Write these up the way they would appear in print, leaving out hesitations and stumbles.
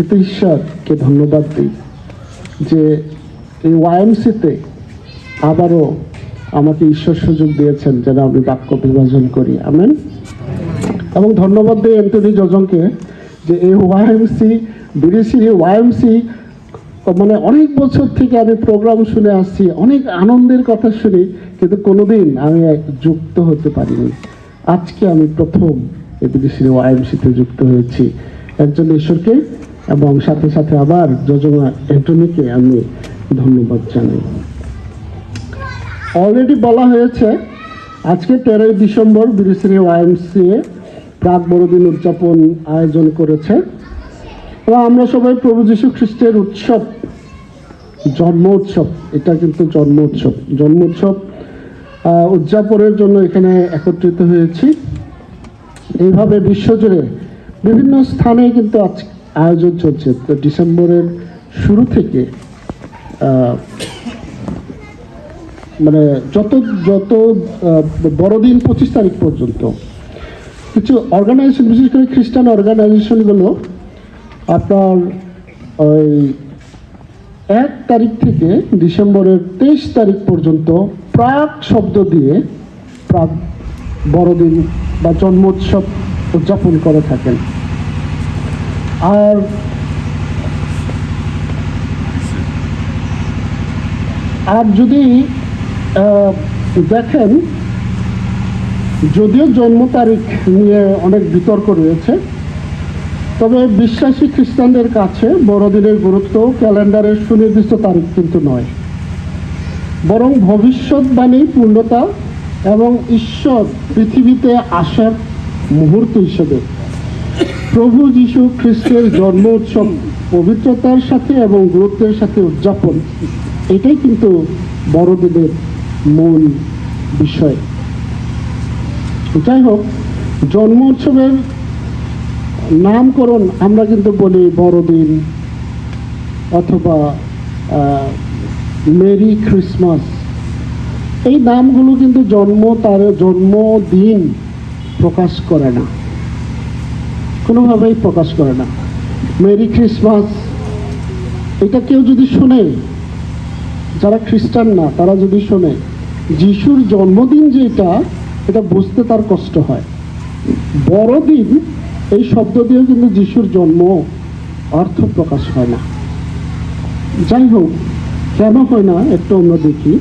কিন্তু ঈশ্বরকে ধন্যবাদ দিই যে এই ওয়াইএমসিতে আবারও আমাকে ঈশ্বর সুযোগ দিয়েছেন যেন আমি বাক্য বিভাজন করি। আমেন। এবং ধন্যবাদ দিই অ্যান্টনি জজংকে যে এই ওয়াইএমসি বিডিসির ওয়াইএমসি মানে অনেক বছর থেকে আমি প্রোগ্রাম শুনে আসছি, অনেক আনন্দের কথা শুনি, কিন্তু কোনোদিন আমি যুক্ত হতে পারিনি। আজকে আমি প্রথম এই বিডিসির ওয়াইএমসিতে যুক্ত হয়েছি। একজন ঈশ্বরকে এবং সাথে সাথে আবার যোজনা অ্যান্টনিকে আমি ধন্যবাদ জানাই। অলরেডি বলা হয়েছে আজকে 13 ডিসেম্বর বিডিসির ওয়াইএমসিএ প্রাক বড়দিন উদযাপন আয়োজন করেছে এবং আমরা সবাই প্রভু যীশু খ্রিস্টের উৎসব, জন্ম উৎসব, এটা কিন্তু জন্ম উৎসব উদযাপনের জন্য এখানে একত্রিত হয়েছি। এইভাবে বিশ্বজুড়ে বিভিন্ন স্থানে কিন্তু আজ আয়োজন চলছে। তো ডিসেম্বরের শুরু থেকে মানে যত বড়দিন 25 তারিখ পর্যন্ত কিছু অর্গানাইজেশন, বিশেষ করে খ্রিস্টান অর্গানাইজেশনগুলো আপনার ওই 1 তারিখ থেকে ডিসেম্বরের 23 তারিখ পর্যন্ত প্রাক শব্দ দিয়ে প্রাক বড়দিন বা জন্মোৎসব উদযাপন করে থাকেন। আর যদি দেখেন, যদিও জন্ম তারিখ নিয়ে অনেক বিতর্ক রয়েছে, তবে বিশ্বাসী খ্রিস্টানদের কাছে বড়দিনের গুরুত্ব ক্যালেন্ডারের সুনির্দিষ্ট তারিখ কিন্তু নয়, বরং ভবিষ্যৎবাণী পূর্ণতা এবং ঈশ্বর পৃথিবীতে আসার মুহূর্ত হিসেবে প্রভু যীশু খ্রিস্টের জন্ম উৎসব পবিত্রতার সাথে এবং গুরুত্বের সাথে উদযাপন, এটাই কিন্তু বড়দিনের মূল বিষয়। যাই হোক, জন্ম উৎসবের নামকরণ আমরা কিন্তু বলি বড়দিন অথবা মেরি ক্রিসমাস। এই নামগুলো কিন্তু তার জন্মদিন প্রকাশ করে না, কোনোভাবেই প্রকাশ করে না। মেরি ক্রিসমাস এটা কেউ যদি শোনে, যারা খ্রিস্টান না তারা যদি শোনে, যিশুর জন্মদিন যেটা, এটা বুঝতে তার কষ্ট হয়। বড়দিন এই শব্দ দিয়েও কিন্তু যিশুর জন্ম অর্থ প্রকাশ হয় না। যাই হোক, কেন হয় না একটু আমরা দেখি।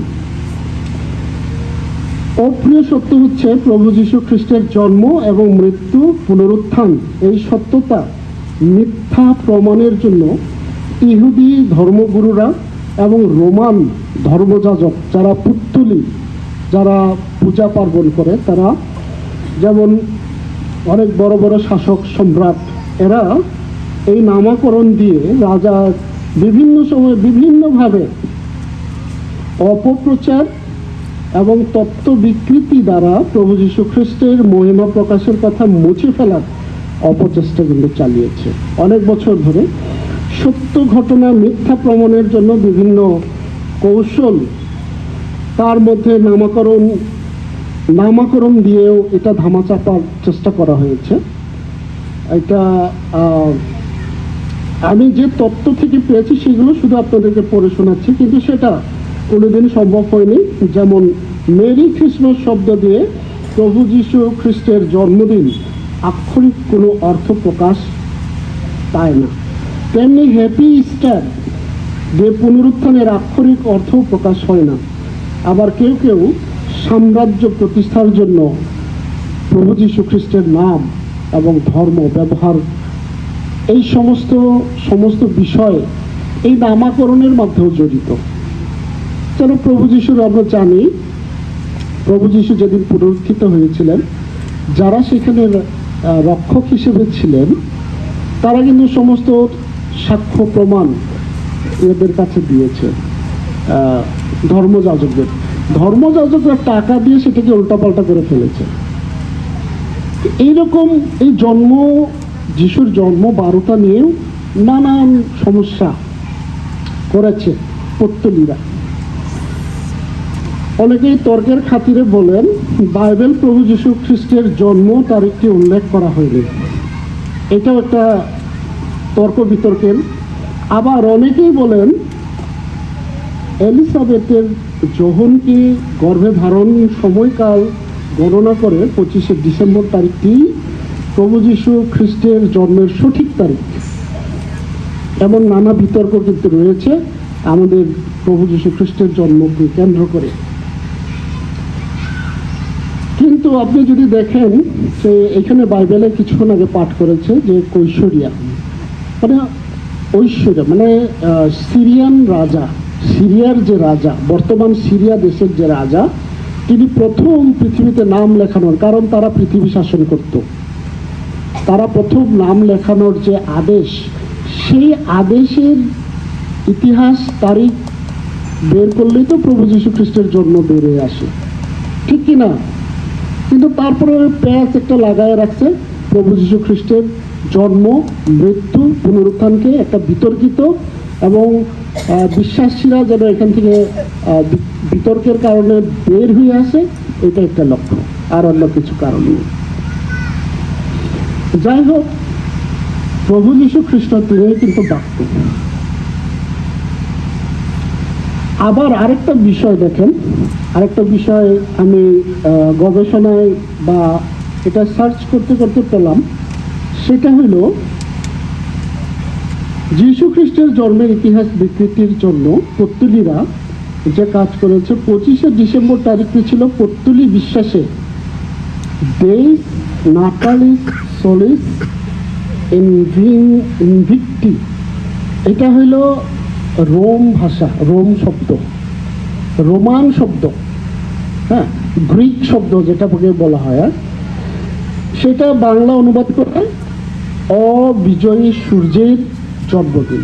অপ্রিয় সত্য হচ্ছে প্রভু যীশু খ্রিস্টের জন্ম এবং মৃত্যু, পুনরুত্থান, এই সত্যতা মিথ্যা প্রমাণের জন্য ইহুদি ধর্মগুরুরা এবং রোমান ধর্মযাজক, যারা পুত্তলি, যারা পূজা পার্বণ করে, তারা যেমন অনেক বড় বড় শাসক সম্রাট, এরা এই নামকরণ দিয়ে রাজা বিভিন্ন সময় বিভিন্নভাবে অপপ্রচার এবং তত্ত্ব বিকৃতি দ্বারা প্রভু যীশু খ্রিস্টের মহিমা প্রকাশের কথা মুছে ফেলার অপচেষ্টা কিন্তু চালিয়েছে অনেক বছর ধরে। সত্য ঘটনা মিথ্যা প্রমাণের জন্য বিভিন্ন কৌশল, তার মধ্যে নামকরণ দিয়েও এটা ধামাচাপার চেষ্টা করা হয়েছে। এটা আমি যে তত্ত্ব থেকে পেয়েছি সেগুলো শুধু আপনাদেরকে পড়ে শোনাচ্ছি, কিন্তু সেটা কোনোদিন সম্ভব হয়নি। যেমন মেরি ক্রিসমাস শব্দ দিয়ে প্রভু যীশু খ্রিস্টের জন্মদিন আক্ষরিক কোনো অর্থ প্রকাশ পায় না, তেমনি হ্যাপি ইস্টার দিয়ে পুনরুত্থানের আক্ষরিক অর্থ প্রকাশ হয় না। আবার কেউ কেউ সাম্রাজ্য প্রতিষ্ঠার জন্য প্রভু যীশু খ্রিস্টের নাম এবং ধর্ম ব্যবহার, এই সমস্ত বিষয় এই নামকরণের মধ্যেও জড়িত। যেন প্রভু যীশুর আমরা জানি, প্রভু যীশু যেদিন পুনরুত্থিত হয়েছিলেন, যারা সেখানে রক্ষক হিসেবে ছিলেন, তারা কিন্তু সমস্ত সাক্ষ্য প্রমাণ এদের কাছে দিয়েছে ধর্মযাজকরা টাকা দিয়ে সেটাকে উল্টাপাল্টা করে ফেলেছে। এইরকম এই যিশুর জন্ম বারোটা নিয়েও নানান সমস্যা করেছে পত্তলীরা। অনেকেই তর্কের খাতিরে বলেন বাইবেল প্রভু যীশু খ্রিস্টের জন্ম তারিখটি উল্লেখ করা হয়নি। এটাও একটা তর্ক বিতর্কের। আবার অনেকেই বলেন এলিজাবেথের যৌবনকে গর্ভে ধারণ সময়কাল গণনা করে 25শে ডিসেম্বর তারিখটি প্রভু যীশু খ্রিস্টের জন্মের সঠিক তারিখ। এমন নানা বিতর্ক কিন্তু রয়েছে আমাদের প্রভু যীশু খ্রিস্টের জন্মকে কেন্দ্র করে। কিন্তু আপনি যদি দেখেন যে এখানে বাইবেলে কিছুক্ষণ আগে পাঠ করেছে যে কৈশোরিয়া মানে ঐশ্বর্য মানে সিরিয়ান রাজা, সিরিয়ার যে রাজা, বর্তমান সিরিয়া দেশের যে রাজা, তিনি প্রথম পৃথিবীতে নাম লেখানোর, কারণ তারা পৃথিবী শাসন করত, তারা প্রথম নাম লেখানোর যে আদেশ, সেই আদেশের ইতিহাস তারিখ বের করলেই তো প্রভু যীশু খ্রিস্টের জন্ম বেড়ে আসে, ঠিক কি না? কিন্তু তারপরে প্যাচ একটা লাগায় রাখছে প্রভু যীশু খ্রিস্টের জন্ম, মৃত্যু, পুনরুত্থানকে একটা বিতর্কিত, এবং বিশ্বাসীরা যেন এখান থেকে বিতর্কের কারণে বের হয়ে আসে, এটা একটা লক্ষ্য, আর অন্য কিছু কারণ নেই। যাই হোক, প্রভু যীশু খ্রিস্ট তিনি কিন্তু বাক্য। আবার আরেকটা বিষয় দেখেন, আরেকটা বিষয় আমি গবেষণায় বা এটা সার্চ করতে করতে পেলাম, সেটা হইল যীশু খ্রিস্টের জন্মের ইতিহাস বিকৃতির জন্য পর্তুগিজরা যে কাজ করেছে, 25শে ডিসেম্বর তারিখটি ছিল পর্তুগিজ বিশ্বাসে ডেইস নাটালিস সোলিস ইনভিক্টি। এটা হইল রোম ভাষা, রোম শব্দ, রোমান শব্দ, হ্যাঁ, গ্রিক শব্দ যেটাকে বলা হয়, সেটা বাংলা অনুবাদ করে অবিজয়ী সূর্যের জন্মদিন।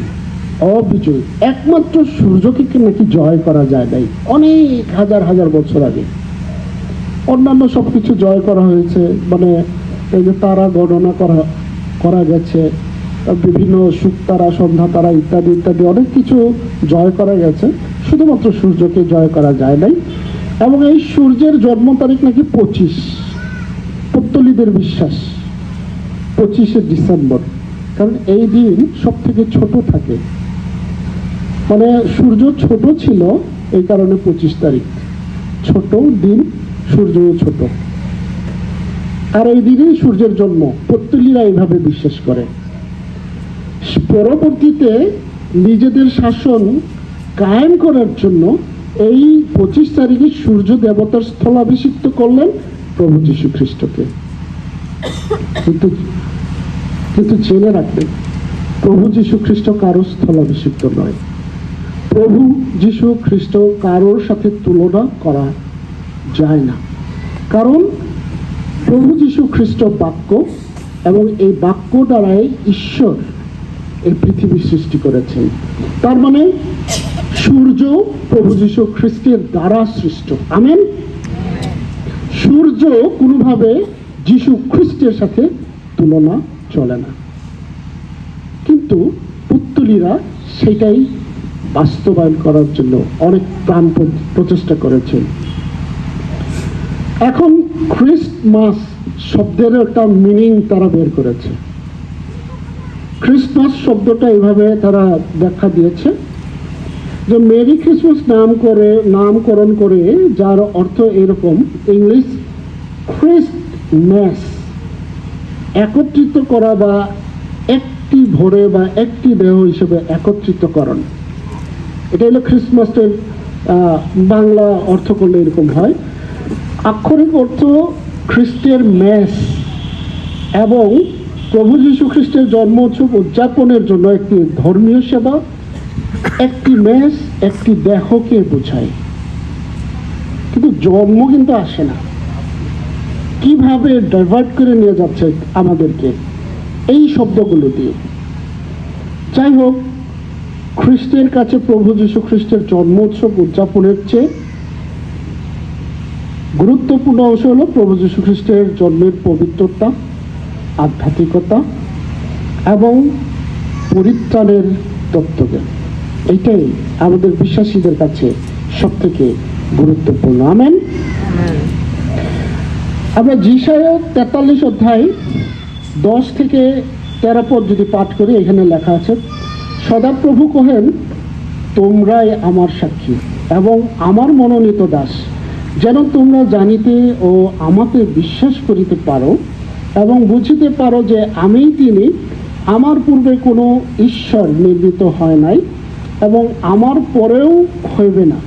অবিজয়ী, একমাত্র সূর্যকে নাকি জয় করা যায় নাই অনেক হাজার হাজার বছর আগে। অন্যান্য সব কিছু জয় করা হয়েছে, মানে এই যে তারা গণনা করা গেছে, বিভিন্ন শুকতারা, সন্ধ্যা তারা ইত্যাদি ইত্যাদি অনেক কিছু জয় করা গেছে, শুধুমাত্র সূর্যকে জয় করা যায় নাই। এবং এই সূর্যের জন্ম তারিখ নাকি 25, পর্তুগিজদের বিশ্বাস 25শে ডিসেম্বর, কারণ এই দিন সব থেকে ছোট থাকে, মানে সূর্য ছোট ছিল এই কারণে 25 তারিখ, ছোট দিন, সূর্য ছোট, আর এই দিনেই সূর্যের জন্ম। পর্তুগিজরা এইভাবে বিশ্বাস করে। পরবর্তীতে নিজেদের শাসন কায়েম করার জন্য এই 25 তারিখে সূর্য দেবতার স্থলাভিষিক্ত করলেন প্রভু যীশু খ্রিস্টকে। কিন্তু জেনে রাখবেন, প্রভু যীশু খ্রিস্ট কারোর স্থলাভিষিক্ত নয়। প্রভু যীশু খ্রিস্ট কারোর সাথে তুলনা করা যায় না, কারণ প্রভু যীশু খ্রিস্ট বাক্য, এবং এই বাক্য দ্বারাই ঈশ্বর এই পৃথিবী সৃষ্টি করেছেন। তার মানে সূর্য প্রভু যীশু খ্রিস্টের দ্বারা সৃষ্ট। আমেন। সূর্য কোনোভাবে যীশু খ্রিস্টের সাথে তুলনা চলে না, কিন্তু পর্তুগিজরা সেটাই বাস্তবায়ন করার জন্য অনেক প্রাণ প্রচেষ্টা করেছেন। এখন খ্রিস্টমাস শব্দের একটা মিনিং তারা বের করেছে। খ্রিস্টমাস শব্দটা এইভাবে তারা ব্যাখ্যা দিয়েছে যে মেরি ক্রিসমাস নামকরণ করে, যার অর্থ এরকম, ইংলিশ খ্রিস্টমাস, একত্রিত করা বা একটি ভরে বা একটি দেহ হিসেবে একত্রিতকরণ। এটা হলো খ্রিস্টমাসের বাংলা অর্থ করলে এরকম হয়। আক্ষরিক অর্থ খ্রিস্টের ম্যাস, এবং প্রভু যীশু খ্রিস্টের জন্ম উৎসব উদযাপনের জন্য একটি ধর্মীয় সেবা, একটি ম্যাস, একটি দেহকে বোঝায়। কিন্তু জন্ম কিন্তু আসে না, কিভাবে ডাইভার্ট করে নিয়ে যাচ্ছে আমাদেরকে এই শব্দগুলো দিয়ে। যাই হোক, খ্রিস্টের কাছে প্রভু যীশু খ্রিস্টের জন্ম উৎসব উদযাপনের চেয়ে গুরুত্বপূর্ণ অংশ হলো প্রভু যীশু খ্রিস্টের জন্মের পবিত্রতা, আধ্যাত্মিকতা এবং পরিত্রাণের তত্ত্বজ্ঞান। এইটাই আমাদের বিশ্বাসীদের কাছে সব থেকে গুরুত্বপূর্ণ। আমেন। আমরা যিশায়া 43 অধ্যায় 10 থেকে 13 পদ যদি পাঠ করি, এখানে লেখা আছে, সদাপ্রভু কহেন, তোমরাই আমার সাক্ষী এবং আমার মনোনীত দাস, যেন তোমরা জানিতে ও আমাকে বিশ্বাস করিতে পারো এবং বুঝিতে পারো যে আমিই তিনি। আমার পূর্বে কোনো ঈশ্বর নির্মিত হয় নাই এবং আমার পরেও হইবে না।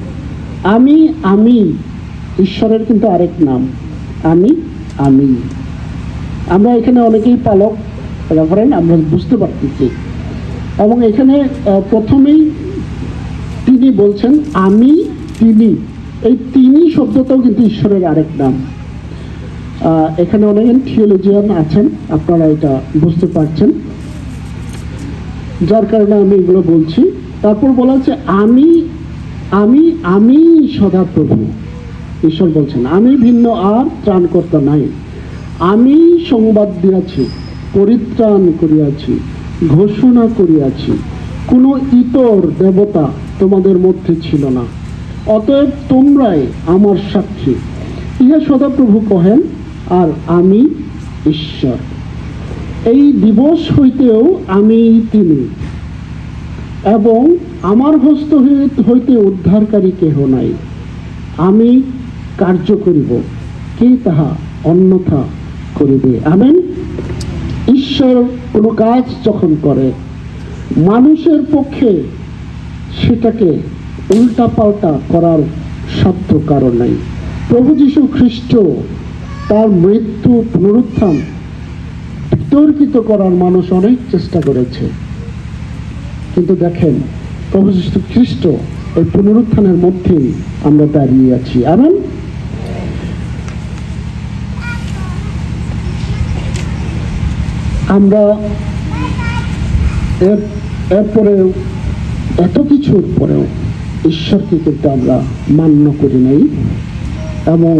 আমি ঈশ্বরের কিন্তু আরেক নাম, আমি। আমরা এখানে অনেকেই পালক রেফারেন্ট আমরা বুঝতে পারতেছি, এবং এখানে প্রথমেই তিনি বলছেন আমি তিনি, এই তিনি শব্দটাও কিন্তু ঈশ্বরের আরেক নাম। এখানে অনেক থিওলজিয়ান আছেন, আপনারা এটা বুঝতে পারছেন, যার কারণে আমি এগুলো বলছি। তারপর বলা হচ্ছে আমি সদাপ্রভু। ঈশ্বর বলছেন আমি ভিন্ন আর ত্রাণকর্তা নাই, আমি সংবাদ দিয়াছি, পরিত্রাণ করিয়াছি, ঘোষণা করিয়াছি, কোনো ইতর দেবতা তোমাদের মধ্যে ছিল না, অতএব তোমরাই আমার সাক্ষী। ইহা সদাপ্রভু কহেন, আর আমি ঈশ্বর। এই দিবস হইতেও আমি তিনি, এবং আমার হস্ত হইতে উদ্ধারকারী কেহ নাই। আমি কার্য করিব, কে তাহা অন্যথা করিবে। আমেন। ঈশ্বর কোনো কাজ যখন করে, মানুষের পক্ষে সেটাকে উল্টাপাল্টা করার সাধ্য কারণ নাই। প্রভু যীশু খ্রিস্ট তার মৃত্যু পুনরুত্থান বিতর্কিত করার মানুষ অনেক চেষ্টা করেছে, কিন্তু দেখেন প্রভু যীশু খ্রিস্ট এই পুনরুত্থানের মধ্যেই আমরা দাঁড়িয়ে আছি। আমেন। আমরা এরপরে এত কিছুর পরেও ঈশ্বরকে কিন্তু আমরা মান্য করি নাই, এবং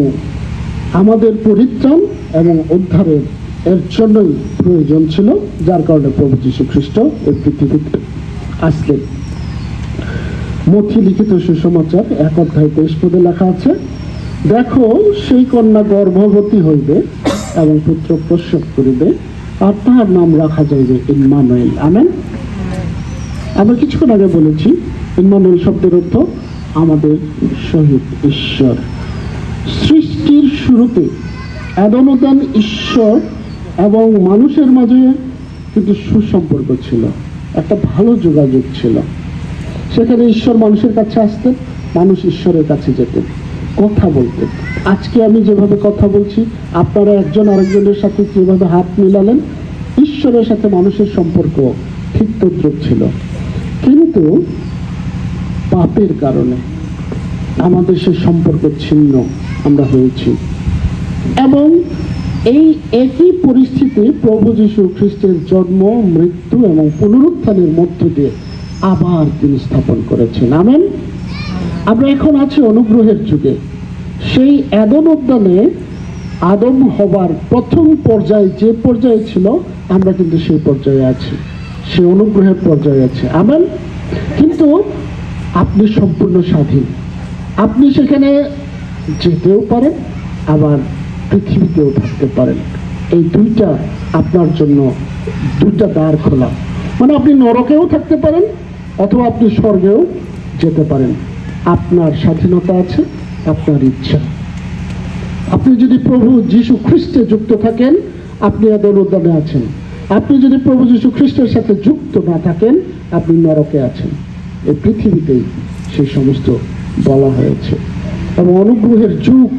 আমাদের পরিত্রাণ এবং উদ্ধারের এর জন্যই প্রয়োজন ছিল, যার কারণে প্রভু যীশু খ্রিস্ট এই পৃথিবীতে আসলেন। মথি লিখিত সুসমাচার 1 অধ্যায় 23 পদে লেখা আছে, দেখো সেই কন্যা গর্ভবতী হইবে এবং পুত্র প্রসব করিবে, আর তাহার নাম রাখা যাইবে ইম্মানুয়েল। আমেন। আমরা কিছুক্ষণ আগে বলেছি ইম্মানুয়েল শব্দের অর্থ আমাদের সহিত ঈশ্বর। সৃষ্টির শুরুতে আদান ঈশ্বর এবং মানুষের মাঝে কিন্তু সুসম্পর্ক ছিল, একটা ভালো যোগাযোগ ছিল। সেখানে ঈশ্বর মানুষের কাছে আসতেন, মানুষ ঈশ্বরের কাছে যেতেন, কথা বলতেন। আজকে আমি যেভাবে কথা বলছি, আপনারা একজন আরেকজনের সাথে যেভাবে হাত মিলালেন, ঈশ্বরের সাথে মানুষের সম্পর্ক ঠিক তদ্রুপ ছিল। কিন্তু পাপের কারণে আমাদের সে সম্পর্ক ছিন্ন আমরা হয়েছি, এবং এই একই পরিস্থিতি প্রভু যীশু খ্রিস্টের জন্ম, মৃত্যু এবং পুনরুত্থানের মধ্য দিয়ে আবার তিনি স্থাপন করেছেন। আমেন। আমরা এখন আছি অনুগ্রহের যুগে। সেই এডেন উদ্যানে আদম হবার প্রথম পর্যায়ে যে পর্যায়ে ছিল, আমরা কিন্তু সেই পর্যায়ে আছি, সেই অনুগ্রহের পর্যায়ে আছে। আমেন। কিন্তু আপনি সম্পূর্ণ স্বাধীন, আপনি সেখানে যেতেও পারেন, আবার পৃথিবীতেও থাকতে পারেন। এই দুইটা আপনার জন্য দুইটা দ্বার খোলা, মানে আপনি নরকেও থাকতে পারেন অথবা আপনি স্বর্গেও যেতে পারেন। আপনার স্বাধীনতা আছে, আপনার ইচ্ছা। আপনি যদি প্রভু যীশু খ্রিস্টে যুক্ত থাকেন, আপনি এডেন উদ্যানে আছেন। আপনি যদি প্রভু যীশু খ্রিস্টের সাথে যুক্ত না থাকেন, আপনি নরকে আছেন। এই পৃথিবীতেই সেই সমস্ত বলা হয়েছে, এবং অনুগ্রহের যুগ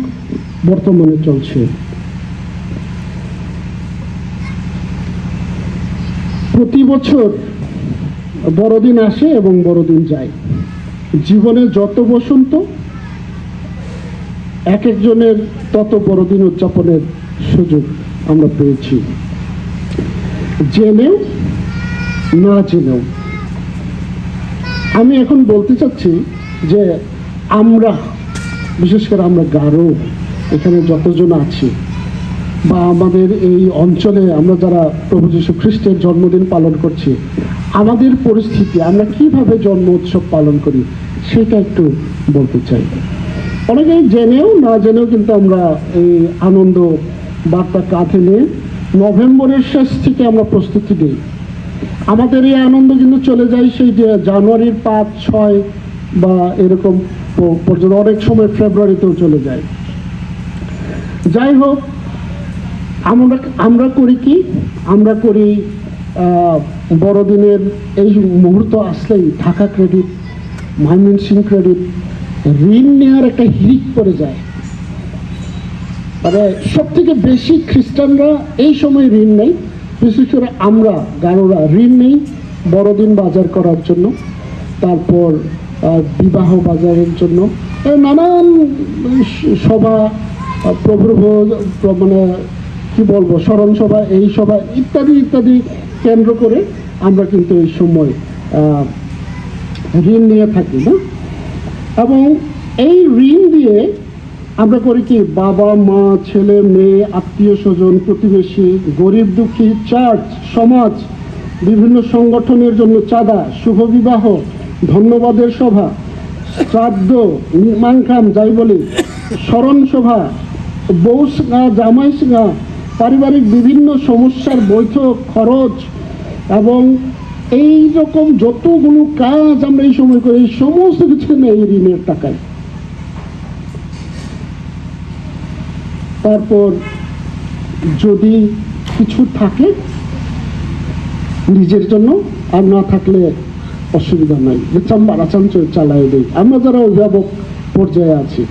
বর্তমানে চলছে। প্রতি বছর বড়দিন আসে এবং বড়দিন যায়। জীবনে যত বসন্ত, এক একজনের তত বড়দিন উদযাপনের সুযোগ আমরা পেয়েছি, জেনেও না জেনেও। আমি এখন বলতে চাচ্ছি যে আমরা, বিশেষ করে আমরা গারো এখানে যতজন আছি, বা আমাদের এই অঞ্চলে আমরা যারা প্রভু যীশু খ্রিস্টের জন্মদিন পালন করছি, আমাদের পরিস্থিতি, আমরা কিভাবে জন্ম উৎসব পালন করি সেটা একটু বলতে চাই। অনেকেই জেনেও না জেনেও কিন্তু আমরা এই আনন্দ বার্তা কাঁধে নিয়ে নভেম্বরের শেষ থেকে আমরা প্রস্তুতি নিই। আমাদের এই আনন্দ কিন্তু চলে যায় সেই যে জানুয়ারির 5-6 বা এরকম পর্যন্ত, অনেক সময় ফেব্রুয়ারিতেও চলে যায়। যাই হোক, আমরা করি কি, আমরা করি বড়দিনের এই মুহূর্ত আসলেই ঢাকা ক্রেডিট, ময়মনসিংহ ক্রেডিট ঋণ নেওয়ার একটা হিড়িক পড়ে যায়। মানে সব থেকে বেশি খ্রিস্টানরা এই সময় ঋণ নেই, বিশেষ করে আমরা গারোরা ঋণ নেই বড়দিন বাজার করার জন্য, তারপর বিবাহ বাজারের জন্য, নানান সভা, প্রভৃভ মানে কি বলবো, স্মরণ সভা, এই সভা ইত্যাদি ইত্যাদি কেন্দ্র করে আমরা কিন্তু এই সময় ঋণ নিয়ে থাকি না। এবং এই ঋণ দিয়ে আমরা করি কি, বাবা মা ছেলে মেয়ে আত্মীয় স্বজন প্রতিবেশী গরিব দুঃখী চার্চ সমাজ বিভিন্ন সংগঠনের জন্য চাঁদা, শুভ বিবাহ, ধন্যবাদের সভা, শ্রাদ্ধ, মানখাম যাই বলি, স্মরণ সভা, বউ সিঙা জামাই সিঙা, পারিবারিক বিভিন্ন সমস্যার বৈঠক খরচ এবং এই রকম যতগুলো কাজ আমরা এই সময় করি, এই সমস্ত কিছু নেই এই ঋণের টাকায়। তারপর যদি কিছু থাকে নিজের জন্য, আর না থাকলে অসুবিধা নাই, চাম্বারাচাঞ্চ চালাই দিই আমরা যারা অভিভাবক পর্যায়ে আছি,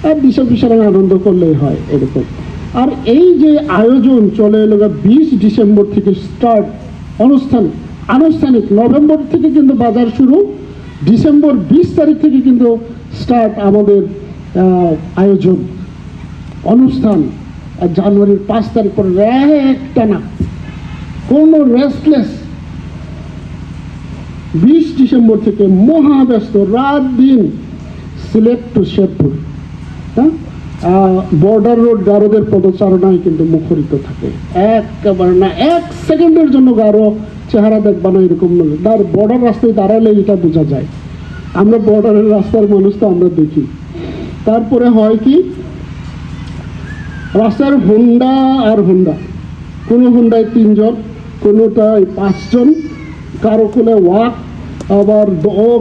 আর বিশাল আনন্দ করলেই হয় এরকম। আর এই যে আয়োজন চলে এলো 20 ডিসেম্বর থেকে স্টার্ট অনুষ্ঠান, আনুষ্ঠানিক নভেম্বর থেকে কিন্তু বাজার শুরু, ডিসেম্বর 20 তারিখ থেকে কিন্তু স্টার্ট আমাদের আয়োজন অনুষ্ঠান, আর জানুয়ারির 5 তারিখ পর একটা না কোনো রেস্টলেস। 20 ডিসেম্বর থেকে মহাব্যস্ত, রাত দিন সিলেট টু শেরপুর, হ্যাঁ, বর্ডার রোড গারোদের পদচারণায় কিন্তু মুখরিত থাকে। একেবারে না এক সেকেন্ডের জন্য গারো চেহারা দেখবা না এরকম নয়, তার বর্ডার রাস্তায় দাঁড়ালে এটা বোঝা যায়। আমরা বর্ডারের রাস্তার মানুষ তো আমরা দেখি। তারপরে হয় কি, রাস্তার হোন্ডা আর হোন্ডা, কোনো হোন্ডায় 3 জন, কোনোটায় 5 জন, কারো কোলে ওয়াক, আবার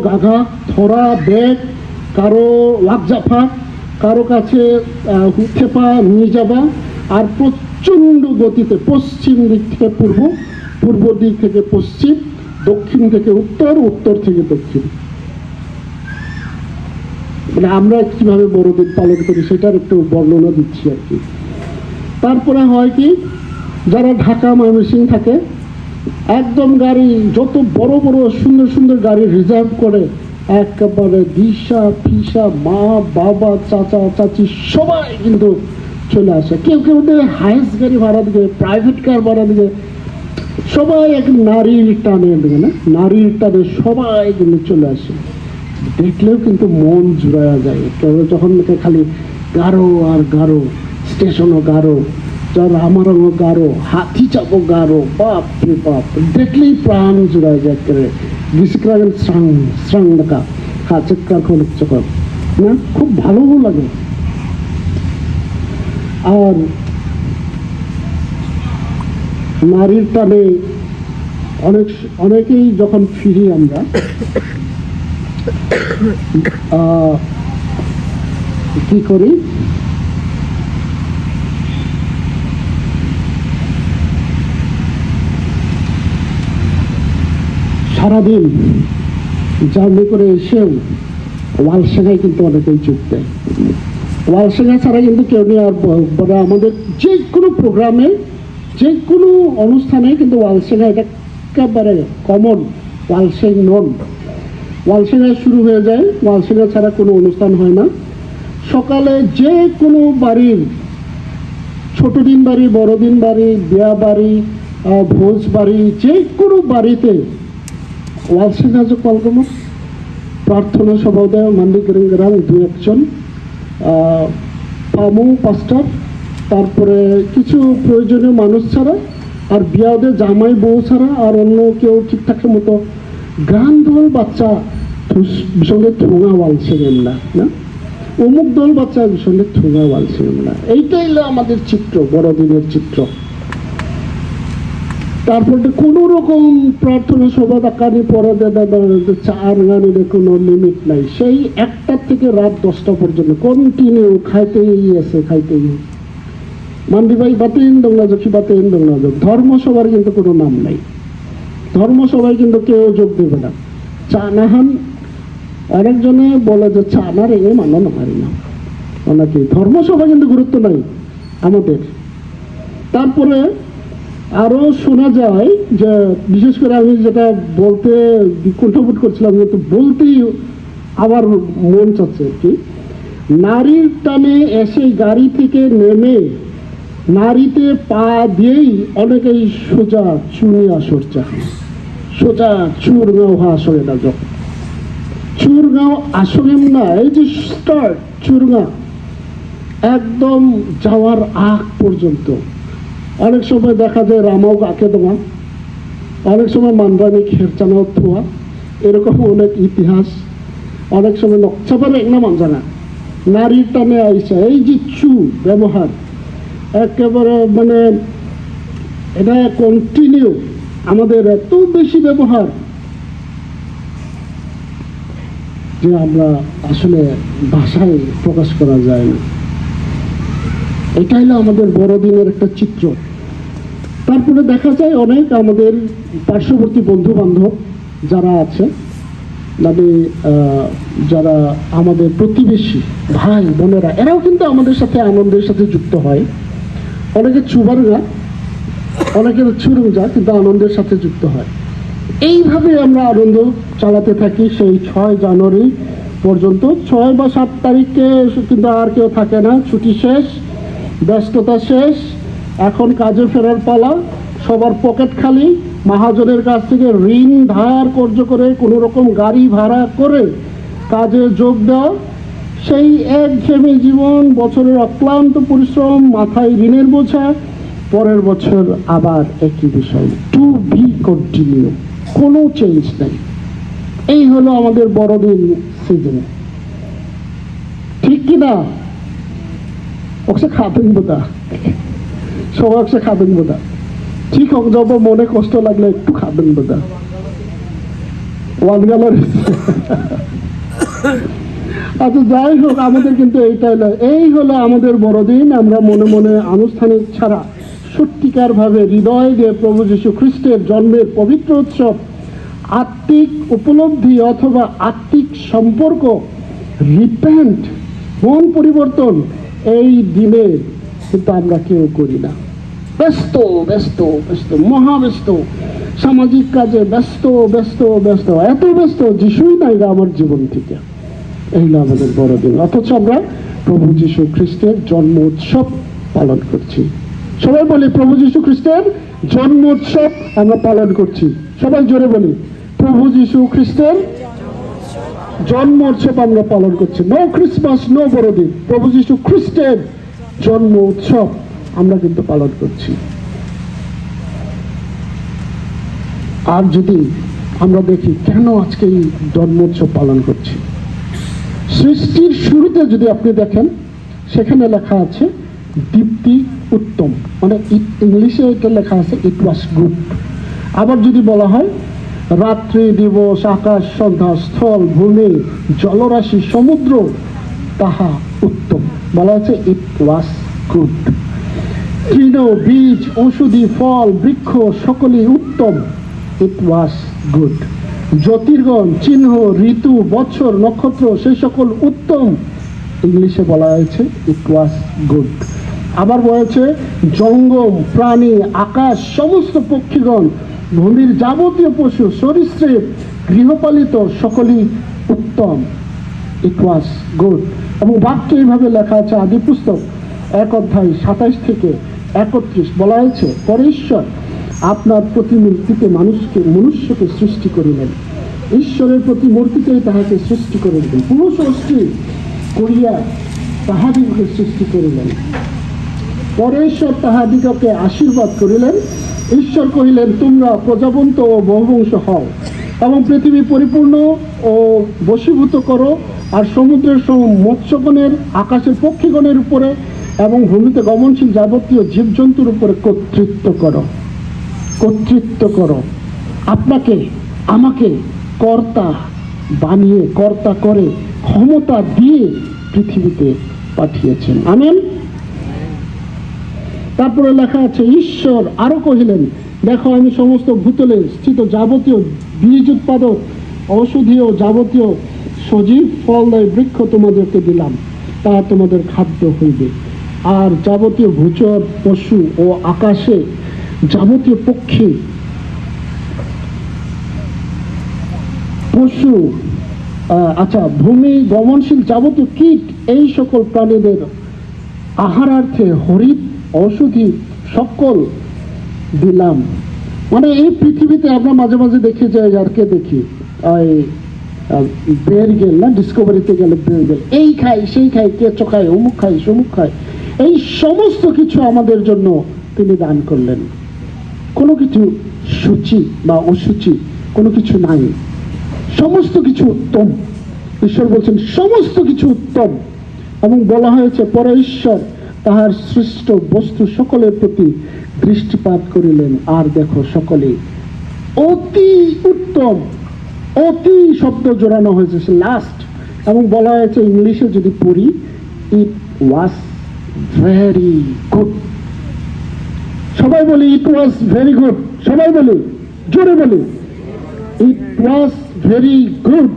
গাঘা থরা ব্যাগ, কারো ওয়াক জাফা, কারো কাছে হুথেপা নিয়ে যাবা, আর প্রচণ্ড গতিতে পশ্চিম দিক থেকে পূর্ব, পূর্ব দিক থেকে পশ্চিম, দক্ষিণ থেকে উত্তর, উত্তর থেকে দক্ষিণ। মানে আমরা কিভাবে বড়দিন পালন করি সেটার একটু বর্ণনা দিচ্ছি আর কি। তারপরে হয় কি, যারা ঢাকা ময়মনসিংহ থাকে একদম গাড়ি যত বড় বড় সুন্দর সুন্দর গাড়ি রিজার্ভ করে একেবারে দিশা ফিসা মা বাবা চাচা চাচি সবাই কিন্তু চলে আসে। কেউ কেউ হাইস্ট গাড়ি ভাড়া দিকে, প্রাইভেট কার ভাড়া দিকে, সবাই এক নারীর টানে দিকে না, নারীর টানে সবাই কিন্তু চলে আসে। দেখলেও কিন্তু মন জুড়ায়া যায়, কেউ যখন খালি গারো আর গারো, স্টেশনও গারো, যার আমারও গারো, হাতি চাপো গারো, বাপ রে বাপ, দেখলেই প্রাণ জুড়ায় যায় করে বিস্ক্রাগেন স্রাং স্রাং ডাকা হাচেকার খোলক চকর না, খুব ভালো লাগে। আর নারীর টানে অনেকেই যখন ফিরি আমরা কি করি, সারাদিন জার্নি করে এসেও ওয়ালসেঙ্গায় কিন্তু অনেকেই যোগ দেয়। ওয়ালসেঙ্গা ছাড়া কিন্তু কেউ নেই। আর মানে আমাদের যে কোনো প্রোগ্রামে, যে কোনো অনুষ্ঠানে কিন্তু ওয়ালসেঙ্গা এটা একেবারে কমন, ওয়ালসেং নন। ওয়ালসেঙ্গা শুরু হয়ে যায়, ওয়ালসেঙ্গা ছাড়া কোনো অনুষ্ঠান হয় না। সকালে যে কোনো বাড়ির, ছোট দিন বাড়ি, বড়দিন বাড়ি, বিয়া বাড়ি, ভোজ বাড়ি, যে কোনো বাড়িতে ওয়ালসেঙ্গা যে কলকমা প্রার্থনা সভা দেয়, মান্ডি গ্রাং 2-1 জন, পামু পাস্টার, তারপরে কিছু প্রয়োজনীয় মানুষ ছাড়া, আর বিয়াদের জামাই বউ ছাড়া আর অন্য কেউ ঠিকঠাক মতো গান দল বাচ্চা সঙ্গে ঠোঙা ওয়ালসেঙ্গেন না, অমুক দল বাচ্চা সঙ্গে ঠোঙা ওয়ালসেঙ্গেন না। এইটাই হলো আমাদের চিত্র, বড়দিনের চিত্র। তারপরে কোনো রকম প্রার্থনা সভা কানে পড়া চার গানের কোনো লিমিট নাই, সেই 1টা থেকে রাত 10টা পর্যন্ত কন্টিনিউ খাইতেই আছে, খাইতেই। মান্ডি ভাই বাতিন দংলাজকি বাতিন দংলাজক। ধর্মসভার কিন্তু কোনো নাম নাই, ধর্মসভায় কিন্তু কেউ যোগ দেবে না। চা নাহান অনেকজনে বলে যে চা না রেঙে মানানো পারি না, অনেকে ধর্মসভা কিন্তু গুরুত্ব নাই আমাদের। তারপরে আরো শোনা যায় যে, বিশেষ করে আমি যেটা বলতে কণ্ঠবোধ করছিলাম, কিন্তু বলতেই আবার মন চাচ্ছে কি, নারীর টানে এসে গাড়ি থেকে নেমে নারীতে পা দিয়েই অনেকেই সোজা চুনি আসর চায়, সোজা চুরগাঁও আসরে না, যখন চুরগাঁও আসরে না, এই যে স্টার্ট চুরগাঁও একদম যাওয়ার আগ পর্যন্ত। অনেক সময় দেখা যায় রামাও কাকে দেওয়া, অনেক সময় মানবানি খেরচানাও থোয়া, এরকম অনেক ইতিহাস। অনেক সময় নকচাপার এক না মানজানা নারীর টানে আইসা, এই যে চু ব্যবহার একেবারে মানে এটা কন্টিনিউ আমাদের এত বেশি ব্যবহার যে আমরা আসলে ভাষায় প্রকাশ করা যায় না। এটা হলো আমাদের বড়দিনের একটা চিত্র। তারপরে দেখা যায় অনেক আমাদের পার্শ্ববর্তী বন্ধু বান্ধব যারা আছে, মানে যারা আমাদের প্রতিবেশী ভাই বোনেরা, এরাও কিন্তু আমাদের সাথে আনন্দের সাথে যুক্ত হয়। অনেকে চুবারগা, অনেকের চুরুঙ্গা, কিন্তু আনন্দের সাথে যুক্ত হয়। এইভাবে আমরা আনন্দ চালাতে থাকি সেই 6 জানুয়ারি পর্যন্ত। 6 বা 7 তারিখে কিন্তু আর কেউ থাকে না, ছুটি শেষ, ব্যস্ততা শেষ, এখন কাজে ফেরার পালা। সবার পকেট খালি, মহাজনের কাছ থেকে ঋণ ধার কর্য করে কোনো রকম গাড়ি ভাড়া করে কাজে যোগ দেওয়া, সেই একঘেয়েমি জীবন, বছরের অক্লান্ত পরিশ্রম, মাথায় ঋণের বোঝা, পরের বছর আবার একই বিষয়, টু বি কন্টিনিউ, কোনো চেঞ্জ নেই। এই হলো আমাদের বড়দিন সিজন, ঠিক কিনা? ওকে খাবেন বোধা, সবাই ওকে খাবেন বোধা, ঠিক হোক, যাব মনে কষ্ট লাগলে একটু খাবেন বোধা। ওয়ান গেল। আচ্ছা, যাই হোক, আমাদের কিন্তু এই হলো আমাদের বড়দিন। আমরা মনে মনে আনুষ্ঠানিক ছাড়া সত্যিকার ভাবে হৃদয় দিয়ে প্রভু যীশু খ্রিস্টের জন্মের পবিত্র উৎসব, আত্মিক উপলব্ধি অথবা আত্মিক সম্পর্ক, রিপেন্ট, মন পরিবর্তন, এই দিনে কিন্তু আমরা কেউ করি না। ব্যস্ত ব্যস্ত ব্যস্ত, মহাব্যস্ত, সামাজিক কাজে ব্যস্ত ব্যস্ত ব্যস্ত, এত ব্যস্ত যিশুই নাই আমার জীবন থেকে। এই হলো আমাদের বড়দিন, অথচ আমরা প্রভু যীশু খ্রিস্টের জন্ম উৎসব পালন করছি। সবাই বলি, প্রভু যীশু খ্রিস্টের জন্ম উৎসব আমরা পালন করছি। সবাই জোরে বলি, প্রভু যীশু খ্রিস্টের জন্ম উৎসব আমরা পালন করছি। নো ক্রিসমাস, নো বড়দিন, প্রভু যীশু খ্রিস্টের জন্ম উৎসব আমরা কিন্তু পালন করছি। আর যদি আমরা দেখি কেন আজকে এই জন্ম উৎসব পালন করছি, সৃষ্টির শুরুতে যদি আপনি দেখেন, সেখানে লেখা আছে দীপ্তি উত্তম, মানে ইংলিশে এটা লেখা আছে ইট ওয়াজ গুড। আবার যদি বলা হয় রাত্রি, দিবস, আকাশ, সন্ধ্যা, স্থল, ভূমি, জলরাশি, সমুদ্র, তাহা উত্তম, বলা হচ্ছে ইট ওয়াজ গুড। তৃণ, বীজ, ঔষধি, ফল, বৃক্ষ সকলেই উত্তম, ইট ওয়াজ গুড। জ্যোতির্গণ, চিহ্ন, ঋতু, বছর, নক্ষত্র, সেই সকল উত্তম, ইংলিশে বলা হয়েছে ইট ওয়াজ গুড। আবার বলেছে জঙ্গম, প্রাণী, আকাশ, সমস্ত পক্ষীগণ, ভূমির যাবতীয় পশু, সরীসৃপ, গৃহপালিত সকলেই উত্তম, ইট ওয়াজ গুড। এবং বাক্যে এইভাবে লেখা আছে, আদি পুস্তক 1 অধ্যায় 27 থেকে 31 বলা হয়েছে, পরেশ্বর আপনার প্রতিমূর্তিতে মনুষ্যকে সৃষ্টি করিলেন, ঈশ্বরের প্রতিমূর্তিতেই তাহাকে সৃষ্টি করিলেন, পুরুষ ও স্ত্রী করিয়া তাহাদিগকে সৃষ্টি করিলেন। পরেশ্বর তাহাদিগকে আশীর্বাদ করিলেন। ঈশ্বর কহিলেন, তোমরা প্রজাবন্ত ও বহুবংশ হও এবং পৃথিবী পরিপূর্ণ ও বশীভূত করো, আর সমুদ্রের মৎস্যগণের, আকাশের পক্ষীগণের উপরে এবং ভূমিতে গমনশীল যাবতীয় জীবজন্তুর উপরে কর্তৃত্ব করো। কর্তৃত্ব করো, আপনাকে আমাকে কর্তা বানিয়ে, কর্তা করে, ক্ষমতা দিয়ে পৃথিবীতে পাঠিয়েছেন। আমেন। তারপরে লেখা আছে, ঈশ্বর আরো কহিলেন, দেখো আমি সমস্ত ভূতলে স্থিত যাবতীয় বীজ উৎপাদক, ঔষধীয় যাবতীয় সজীব ফলদায়ী বৃক্ষ তোমাদেরকে দিলাম, তা তোমাদের খাদ্য হইবে। আর যাবতীয় ভূচর পশু ও আকাশে যাবতীয় পক্ষী, পশু, ভূমি গমনশীল যাবতীয় কীট, এই সকল প্রাণীদের আহারার্থে হরিৎ ঔষধি সকল দিলাম। মানে এই পৃথিবীতে আমরা মাঝে মাঝে দেখি যাই, আর কে দেখি, বের গেল না, ডিসকভারিতে গেলে বের গেল, এই খাই সেই খাই, কেঁচো খাই, অমুক খাই সমুক খাই, এই সমস্ত কিছু আমাদের জন্য তিনি দান করলেন। কোনো কিছু সূচি বা অসুচি কোনো কিছু নাই, সমস্ত কিছু উত্তম। ঈশ্বর বলছেন সমস্ত কিছু উত্তম, এবং বলা হয়েছে পরে ঈশ্বর তাহার সৃষ্ট বস্তু সকলের প্রতি দৃষ্টিপাত করিলেন, আর দেখো সকলে অতি উত্তম, অতি শব্দ জোড়ানো হয়েছে লাস্ট, এবং বলা হয়েছে ইংলিশে যদি পড়ি, ইট ওয়াজ ভেরি গুড। সবাই বলি ইট ওয়াজ ভেরি গুড, সবাই বলি, জোরে বলি, ইট ওয়াজ ভেরি গুড।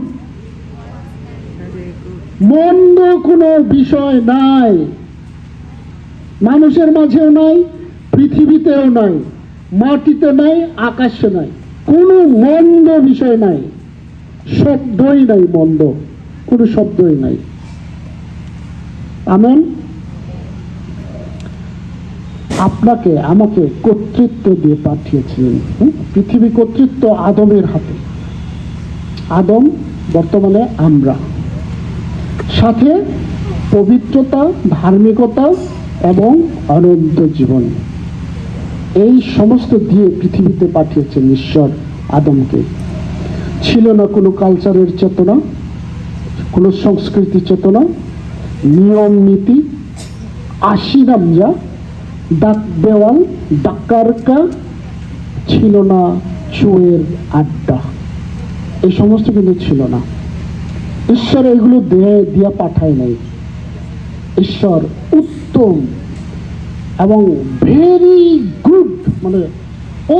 মন্দ কোনো বিষয় নাই, মানুষের মাঝেও নাই, পৃথিবীতেও নাই, মাটিতে নাই, আকাশে নাই, কোনো মন্দ বিষয় নাই, শব্দই নাই, মন্দ কোনো শব্দই নাই। আমেন। আপনাকে আমাকে কর্তৃত্ব দিয়ে পাঠিয়েছিলেন। পৃথিবী কর্তৃত্ব আদমের হাতে, আদম বর্তমানে আমরা, সাথে পবিত্রতা, ধার্মিকতা এবং অনন্ত জীবন, এই সমস্ত দিয়ে পৃথিবীতে পাঠিয়েছেন ঈশ্বর আদমকে। ছিল না কোনো কালচারের চেতনা, কোনো সংস্কৃতি চেতনা, নিয়ম নীতি, আশি নামজা, ডাক দেওয়াল, ডাক্কারকা, ছিল না চুয়ের আড্ডা, এই সমস্ত কিন্তু ছিল না। ঈশ্বর এগুলো দিয়া পাঠায় নাই। ঈশ্বর উত্তম এবং ভেরি গুড, মানে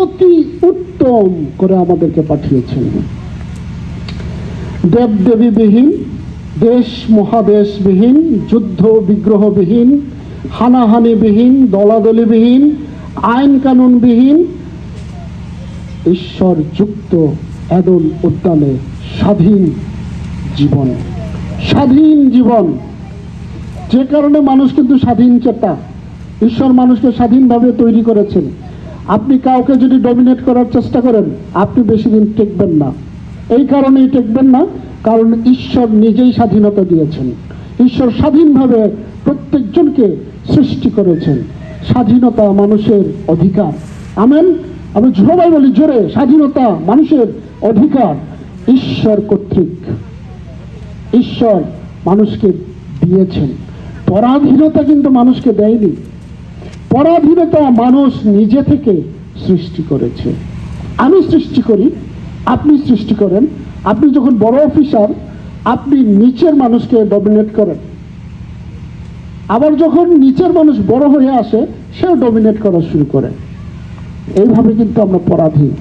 অতি উত্তম করে আমাদেরকে পাঠিয়েছেন। দেবদেবীবিহীন, দেশ মহাদেশবিহীন, যুদ্ধ বিগ্রহবিহীন, হানাহানিবিহীন, দলাদলিবিহীন, আইন কানুনবিহীন, ঈশ্বর যুক্ত এদন উদ্যানে স্বাধীন জীবন, স্বাধীন জীবন। যে কারণে মানুষ কিন্তু স্বাধীন চেতা, ঈশ্বর মানুষকে স্বাধীনভাবে তৈরি করেছেন। আপনি কাউকে যদি ডমিনেট করার চেষ্টা করেন, আপনি বেশি দিন টেকবেন না। এই কারণেই টেকবেন না, কারণ ঈশ্বর নিজেই স্বাধীনতা দিয়েছেন। ঈশ্বর স্বাধীনভাবে প্রত্যেকজনকে সৃষ্টি করেছেন। স্বাধীনতা মানুষের অধিকার। আমেন। আমি সবাই বলি জোরে, স্বাধীনতা মানুষের অধিকার ঈশ্বর কর্তৃক, ঈশ্বর মানুষকে দিয়েছেন। পরাধীনতা কিন্তু মানুষকে দেয়নি, পরাধীনতা মানুষ নিজে থেকে সৃষ্টি করেছে। আমি সৃষ্টি করি, আপনি সৃষ্টি করেন। আপনি যখন বড় অফিসার, আপনি নিচের মানুষকে ডমিনেট করেন, আবার যখন নিচের মানুষ বড় হয়ে আসে, সেও ডমিনেট করা শুরু করে। এইভাবে কিন্তু আমরা পরাধীন,